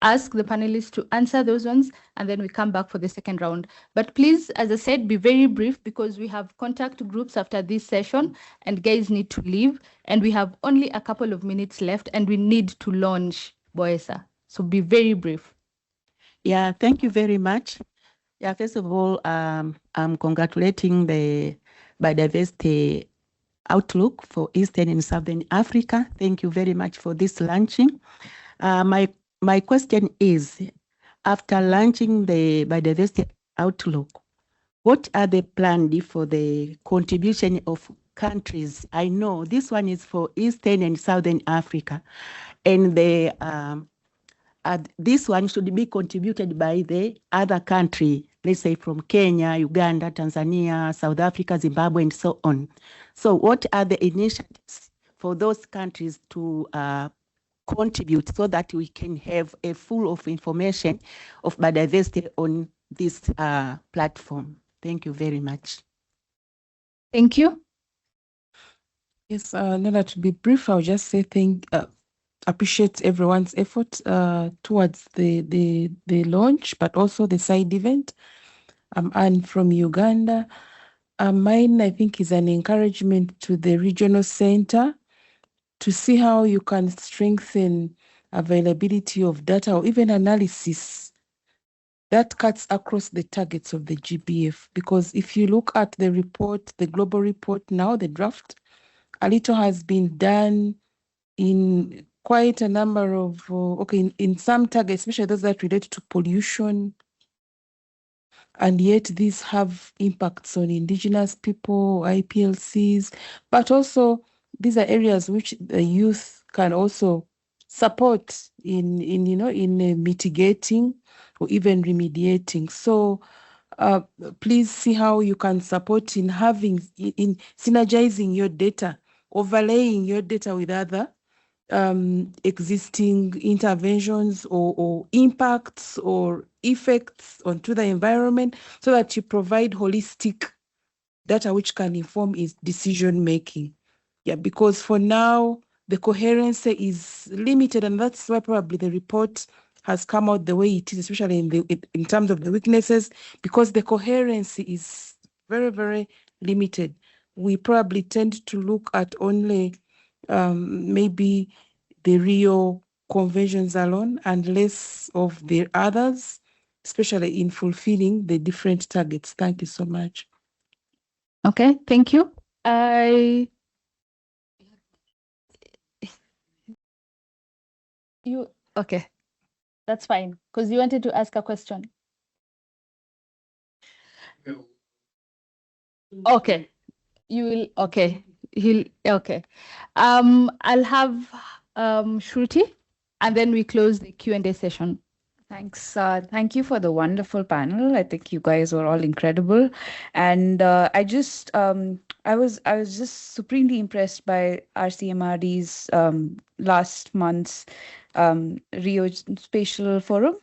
ask the panelists to answer those ones, and then we come back for the second round. But please, as I said, be very brief because we have contact groups after this session and guys need to leave, and we have only a couple of minutes left and we need to launch BOESA. So be very brief. Yeah, thank you very much. Yeah, first of all, I'm congratulating the Biodiversity Outlook for Eastern and Southern Africa. Thank you very much for this launching. My question is, after launching the Biodiversity Outlook, what are the plans for the contribution of countries? I know this one is for Eastern and Southern Africa, and this one should be contributed by the other country, let's say from Kenya, Uganda, Tanzania, South Africa, Zimbabwe, and so on. So what are the initiatives for those countries to contribute so that we can have a full of information of biodiversity on this platform? Thank you very much. Thank you. Yes, Nana, to be brief, I'll just say appreciate everyone's effort towards the launch, but also the side event. And from Uganda, mine, I think, is an encouragement to the regional center to see how you can strengthen availability of data or even analysis that cuts across the targets of the GBF. Because if you look at the report, the global report now, the draft, a little has been done in quite a number of, in some targets, especially those that relate to pollution, and yet these have impacts on indigenous people, IPLCs, but also these are areas which the youth can also support in mitigating or even remediating. So please see how you can support in synergizing your data, overlaying your data with other existing interventions or impacts or effects onto the environment, so that you provide holistic data which can inform its decision making. Yeah, because for now the coherence is limited, and that's why probably the report has come out the way it is, especially in terms of the weaknesses, because the coherence is very, very limited. We probably tend to look at only maybe the Rio conventions alone and less of the others, especially in fulfilling the different targets. Thank you so much. Okay, thank you. Okay, that's fine, because you wanted to ask a question. Okay, you will. Okay, okay. I'll have Shruti, and then we close the Q&A session. Thanks. Thank you for the wonderful panel. I think you guys were all incredible, and I was just supremely impressed by RCMRD's last month's Rio Spatial Forum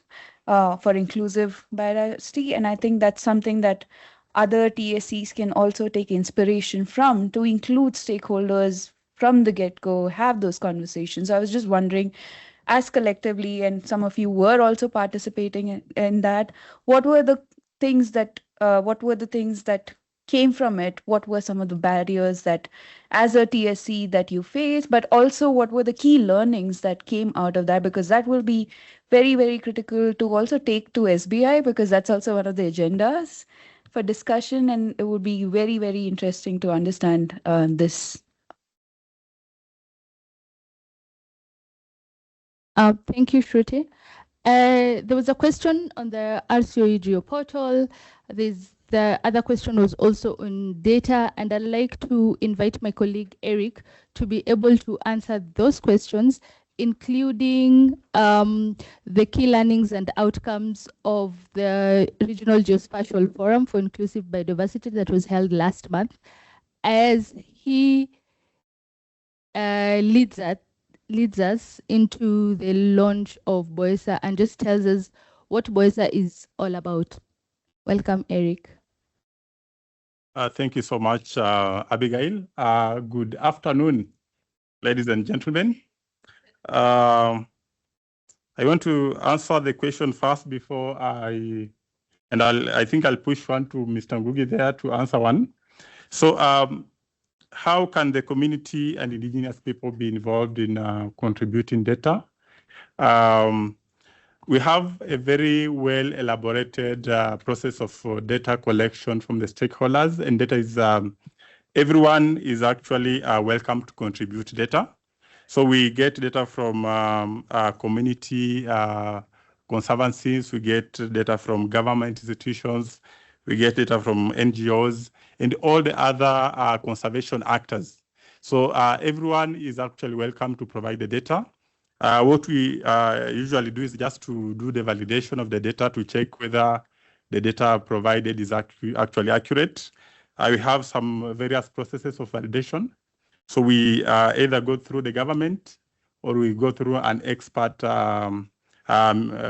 for Inclusive Biodiversity, and I think that's something that other TSCs can also take inspiration from, to include stakeholders from the get-go, have those conversations. I was just wondering, as collectively, and some of you were also participating in that, what were the things that came from it? What were some of the barriers that, as a TSC, that you faced, but also what were the key learnings that came out of that? Because that will be very, very critical to also take to SBI, because that's also one of the agendas for discussion, and it would be very, very interesting to understand this. Thank you, Shruti. There was a question on the RCOE Geo portal. The other question was also on data, and I'd like to invite my colleague Eric to be able to answer those questions, including the key learnings and outcomes of the Regional Geospatial Forum for Inclusive Biodiversity that was held last month, as he leads us into the launch of BOESA and just tells us what BOESA is all about. Welcome, Eric. Thank you so much, Abigail. Good afternoon, ladies and gentlemen. I want to answer the question first before I think I'll push one to Mr. Ngugi there to answer one. So how can the community and indigenous people be involved in contributing data? We have a very well elaborated process of data collection from the stakeholders, and data is, everyone is actually welcome to contribute data. So we get data from community conservancies, we get data from government institutions, we get data from NGOs, and all the other conservation actors. So everyone is actually welcome to provide the data. What we usually do is just to do the validation of the data to check whether the data provided is actually accurate. We have some various processes of validation. So we either go through the government or we go through an expert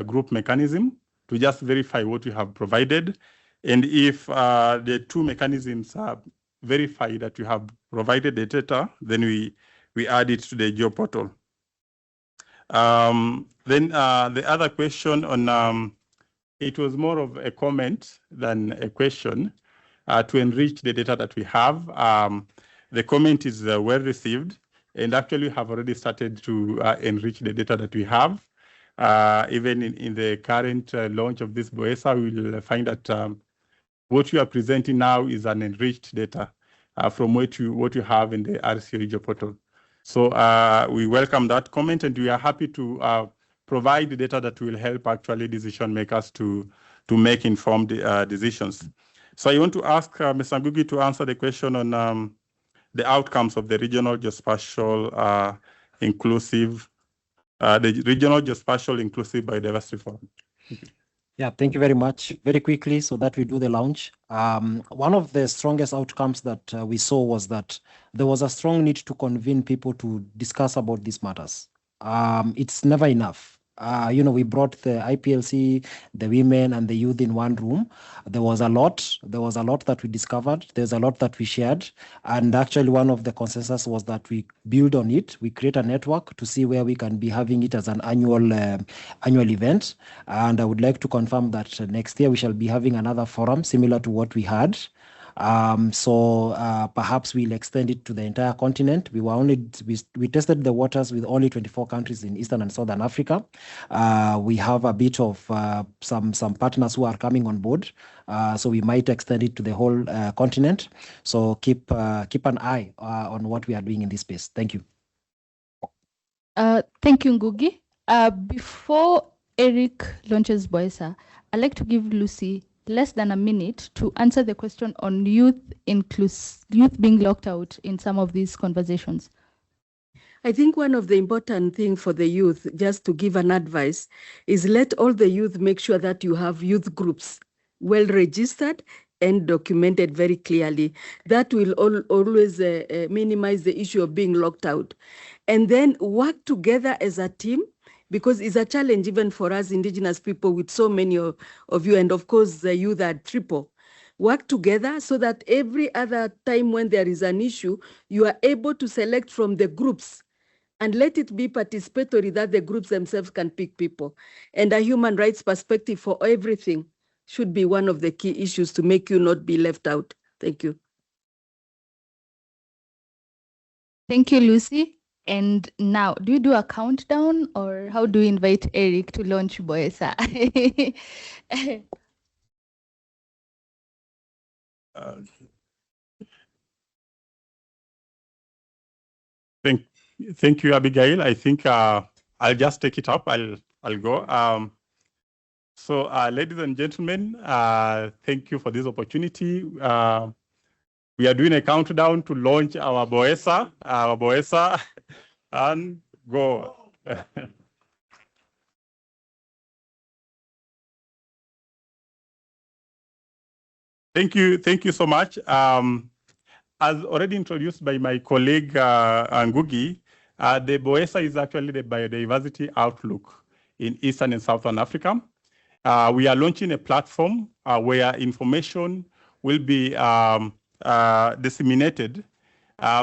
group mechanism to just verify what you have provided. And if the two mechanisms are verified that you have provided the data, then we add it to the GeoPortal. Then the other question on, it was more of a comment than a question to enrich the data that we have. The comment is well received, and actually have already started to enrich the data that we have. Even in the current launch of this BOESA, we will find that what you are presenting now is an enriched data from what you have in the RCO GeoPortal. So we welcome that comment, and we are happy to provide the data that will help actually decision makers to make informed decisions. So I want to ask Mr. Ngugi to answer the question on the outcomes of the regional geospatial inclusive, the regional geospatial inclusive biodiversity forum. Yeah, thank you very much. Very quickly, so that we do the launch. One of the strongest outcomes that we saw was that there was a strong need to convene people to discuss about these matters. It's never enough. We brought the IPLC, the women and the youth in one room. There was a lot that we discovered. There's a lot that we shared. And actually one of the consensus was that we build on it. We create a network to see where we can be having it as an annual event. And I would like to confirm that next year we shall be having another forum similar to what we had. Perhaps we'll extend it to the entire continent. We tested the waters with only 24 countries in Eastern and Southern Africa. We have a bit of some partners who are coming on board. So we might extend it to the whole continent. So keep an eye on what we are doing in this space. Thank you. Thank you, Ngugi. Before Eric launches BOESA, I'd like to give Lucy less than a minute to answer the question on youth being locked out in some of these conversations. I think one of the important things for the youth, just to give an advice, is let all the youth make sure that you have youth groups well registered and documented very clearly. That will always minimize the issue of being locked out. And then work together as a team, because it's a challenge even for us indigenous people with so many of you, and of course the youth are triple. Work together so that every other time when there is an issue, you are able to select from the groups and let it be participatory, that the groups themselves can pick people. And a human rights perspective for everything should be one of the key issues to make you not be left out. Thank you. Thank you, Lucy. And now, do you do a countdown, or how do we invite Eric to launch BOESA? Thank you, Abigail. I think I'll just take it up. I'll go. So, ladies and gentlemen, thank you for this opportunity. We are doing a countdown to launch our BOESA, and go. Thank you so much. As already introduced by my colleague Ngugi, the BOESA is actually the Biodiversity Outlook in Eastern and Southern Africa. We are launching a platform where information will be disseminated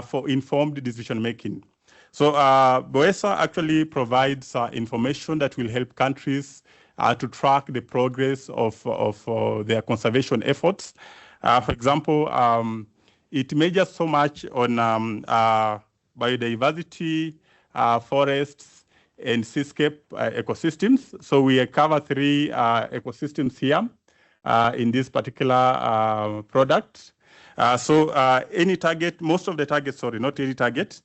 for informed decision making. So BOESA actually provides information that will help countries to track the progress of their conservation efforts. For example, it measures so much on biodiversity, forests, and seascape ecosystems. So we cover 3 ecosystems here in this particular product. Any target, most of the targets, sorry, not any target,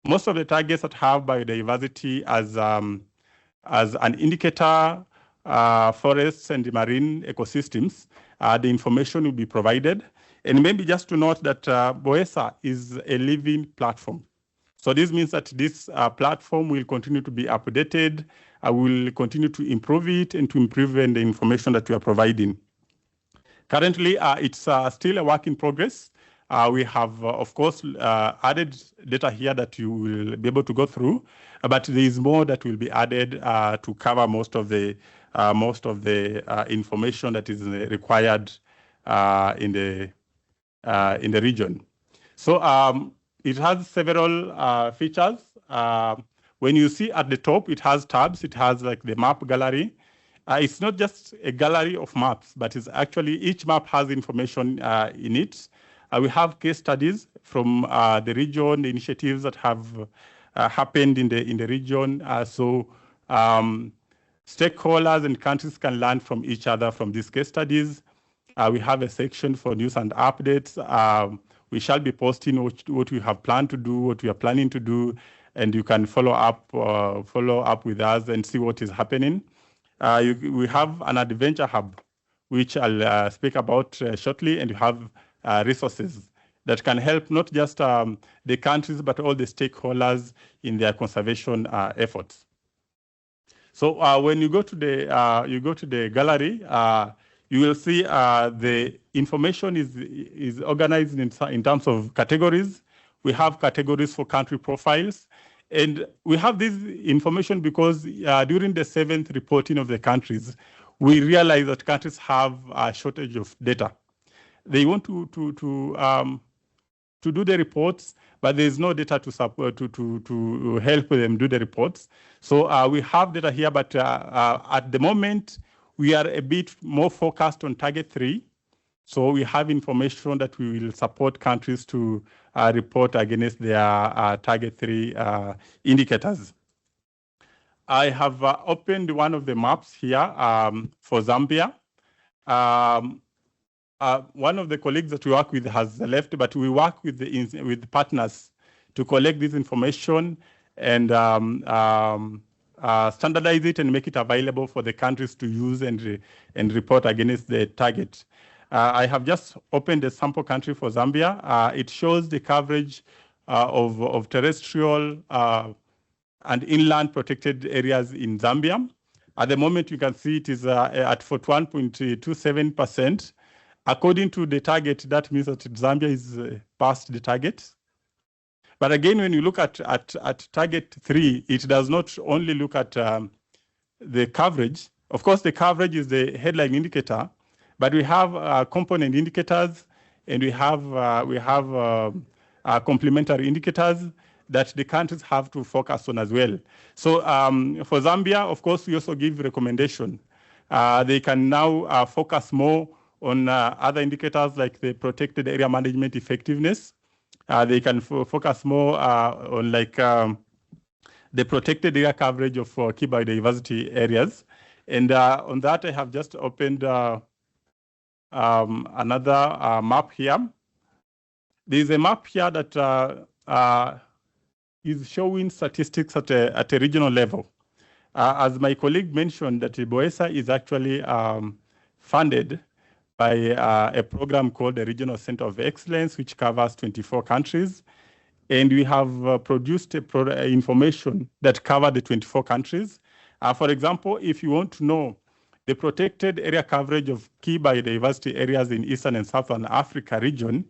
most of the targets that have biodiversity as an indicator, forests and marine ecosystems, the information will be provided. And maybe just to note that BOESA is a living platform. So this means that this platform will continue to be updated. I will continue to improve it and to improve the information that we are providing. Currently, it's still a work in progress. We have, of course, added data here that you will be able to go through, but there is more that will be added to cover most of the information that is required in the region. So it has several features. When you see at the top, it has tabs. It has like the map gallery. It's not just a gallery of maps, but it's actually each map has information in it. We have case studies from the region, the initiatives that have happened in the region. So stakeholders and countries can learn from each other from these case studies. We have a section for news and updates. We shall be posting what we have planned to do, what we are planning to do, and you can follow up with us and see what is happening. We have an adventure hub, which I'll speak about shortly, and you have resources that can help not just the countries, but all the stakeholders in their conservation efforts. So when you go to the gallery, you will see the information is organized in terms of categories. We have categories for country profiles. And we have this information because during the 7th reporting of the countries, we realized that countries have a shortage of data. They want to do the reports, but there is no data to support to help them do the reports. So we have data here, but at the moment we are a bit more focused on target 3. So we have information that we will support countries to report against their target 3 indicators. I have opened one of the maps here for Zambia. One of the colleagues that we work with has left, but we work with partners to collect this information and standardize it and make it available for the countries to use and report against the target. I have just opened a sample country for Zambia. It shows the coverage of terrestrial and inland protected areas in Zambia. At the moment, you can see it is at 41.27%. According to the target, that means that Zambia is past the target. But again, when you look at target 3, it does not only look at the coverage. Of course, the coverage is the headline indicator, but we have component indicators, and we have complementary indicators that the countries have to focus on as well. So for Zambia, of course, we also give recommendation. They can now focus more on other indicators like the protected area management effectiveness. They can focus more on like the protected area coverage of key biodiversity areas. And on that, I have just opened another map here. There's a map here that is showing statistics at a regional level. As my colleague mentioned, that BOESA is actually funded by a program called the Regional Center of Excellence, which covers 24 countries. And we have produced information that cover the 24 countries. For example, if you want to know the protected area coverage of key biodiversity areas in Eastern and Southern Africa region,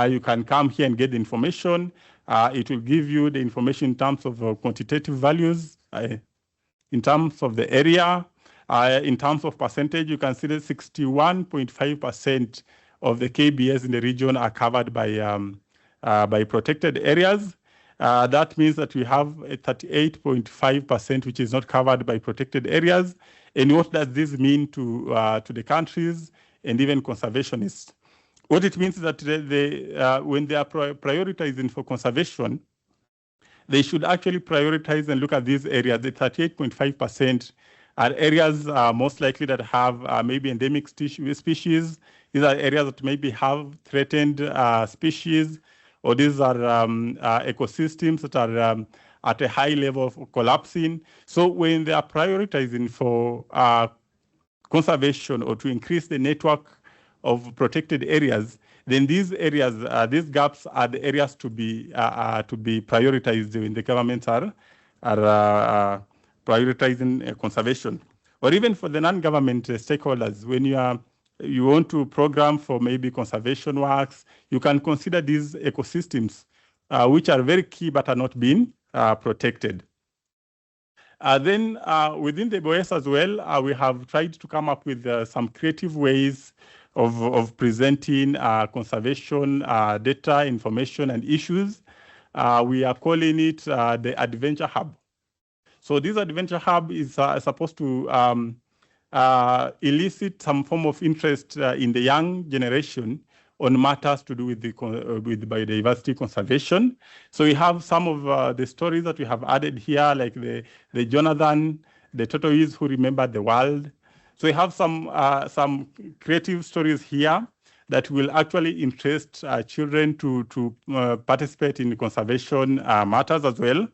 you can come here and get the information. It will give you the information in terms of quantitative values, in terms of the area, in terms of percentage. You can see that 61.5% of the KBS in the region are covered by protected areas. That means that we have a 38.5% which is not covered by protected areas. And what does this mean to the countries and even conservationists? What it means is that when they are prioritizing for conservation, they should actually prioritize and look at these areas. The 38.5% are areas most likely that have maybe endemic species. These are areas that maybe have threatened species, or these are ecosystems that are at a high level of collapsing. So when they are prioritizing for conservation or to increase the network of protected areas, then these areas, these gaps are the areas to be prioritized when the governments are prioritizing conservation. Or even for the non-government stakeholders, when you want to program for maybe conservation works, you can consider these ecosystems, which are very key but are not being protected. Then within the BOESA as well, we have tried to come up with some creative ways of presenting conservation data, information, and issues. We are calling it the Adventure Hub. So this Adventure Hub is supposed to elicit some form of interest in the young generation on matters to do with with biodiversity conservation. So we have some of the stories that we have added here, like the Jonathan, the tortoise who remembered the world. So we have some creative stories here that will actually interest children to participate in conservation matters as well.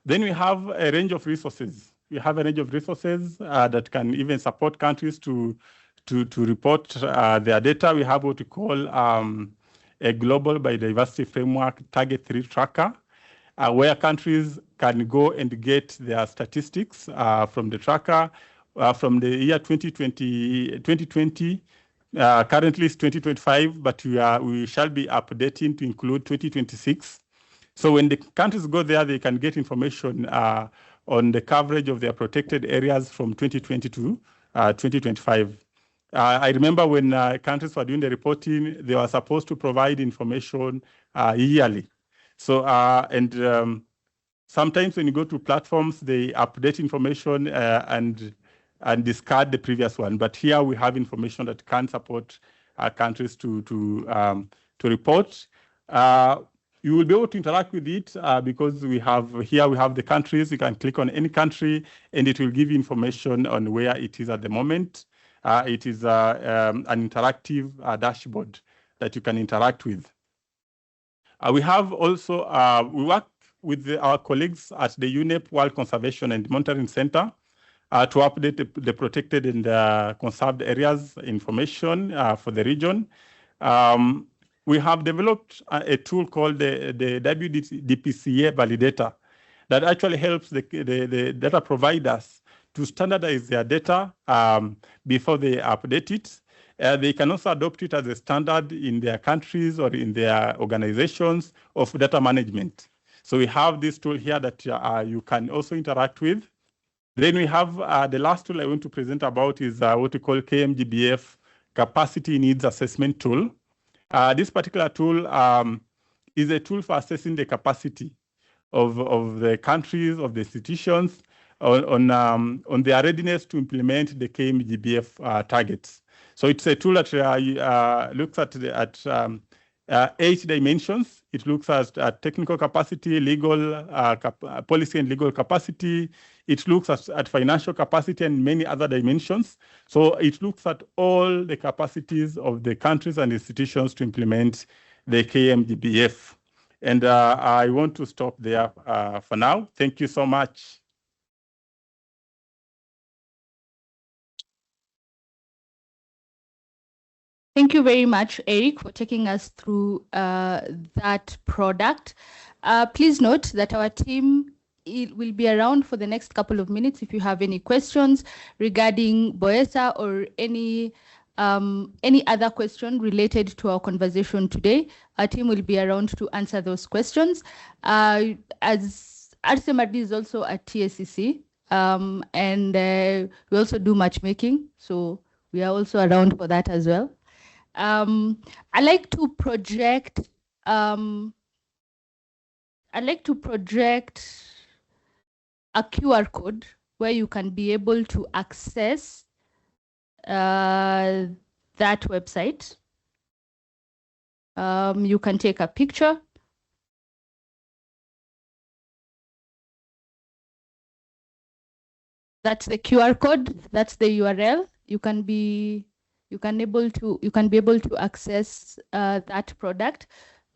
Then we have a range of resources. We have a range of resources that can even support countries to report their data. We have what we call a global biodiversity framework target 3 tracker, where countries can go and get their statistics from the tracker from the year 2020. Currently it's 2025, but we shall be updating to include 2026. So when the countries go there, they can get information on the coverage of their protected areas from 2020 to 2025. I remember when countries were doing the reporting, they were supposed to provide information yearly. So, sometimes when you go to platforms, they update information and discard the previous one. But here we have information that can support countries to report. You will be able to interact with it because we have the countries. You can click on any country and it will give you information on where it is at the moment. It is an interactive dashboard that you can interact with. We have also, we work with our colleagues at the UNEP World Conservation and Monitoring Center to update the protected and conserved areas information for the region. We have developed a tool called the WDPCA validator that actually helps the data providers to standardize their data before they update it. They can also adopt it as a standard in their countries or in their organizations of data management. So we have this tool here that you can also interact with. Then we have the last tool I want to present about is what we call KMGBF Capacity Needs Assessment Tool. This particular tool is a tool for assessing the capacity of the countries, of the institutions, on their readiness to implement the KMGBF targets. So it's a tool that looks at 8 dimensions. It looks at technical capacity, legal policy and legal capacity. It looks at financial capacity and many other dimensions. So it looks at all the capacities of the countries and institutions to implement the KMGBF. And I want to stop there for now. Thank you so much. Thank you very much, Eric, for taking us through that product. Please note that our team will be around for the next couple of minutes if you have any questions regarding BOESA or any other question related to our conversation today. Our team will be around to answer those questions. As RCMRD is also at TSCC, and we also do matchmaking, so we are also around for that as well. I like to project a QR code where you can be able to access that website. You can take a picture. That's the QR code. That's the URL. You can be able to access that product.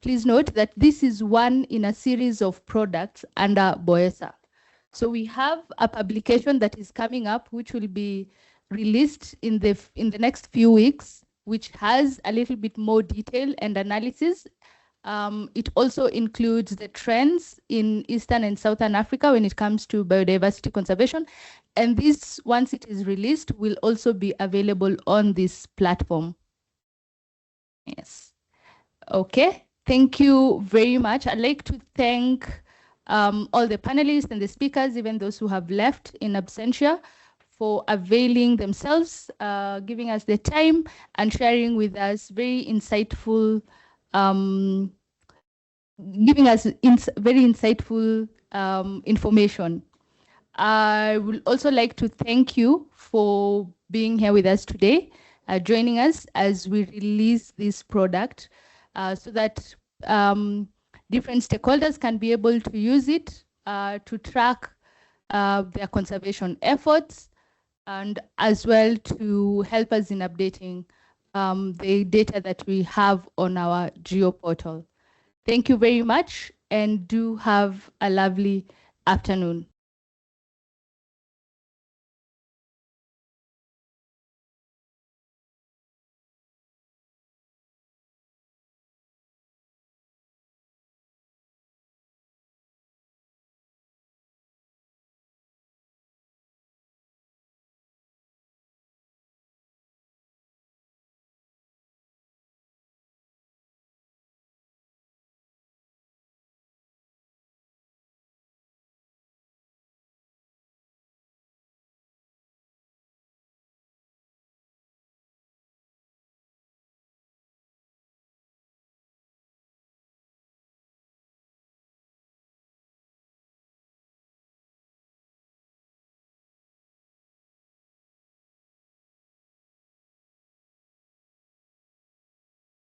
Please note that this is one in a series of products under BOESA. So we have a publication that is coming up, which will be released in the next few weeks, which has a little bit more detail and analysis. It also includes the trends in Eastern and Southern Africa when it comes to biodiversity conservation. And this, once it is released, will also be available on this platform. Yes. Okay. Thank you very much. I'd like to thank all the panelists and the speakers, even those who have left in absentia, for availing themselves, giving us the time and sharing with us very insightful, giving us very insightful information. I would also like to thank you for being here with us today, joining us as we release this product so that different stakeholders can be able to use it to track their conservation efforts, and as well to help us in updating the data that we have on our geo portal. Thank you very much, and do have a lovely afternoon.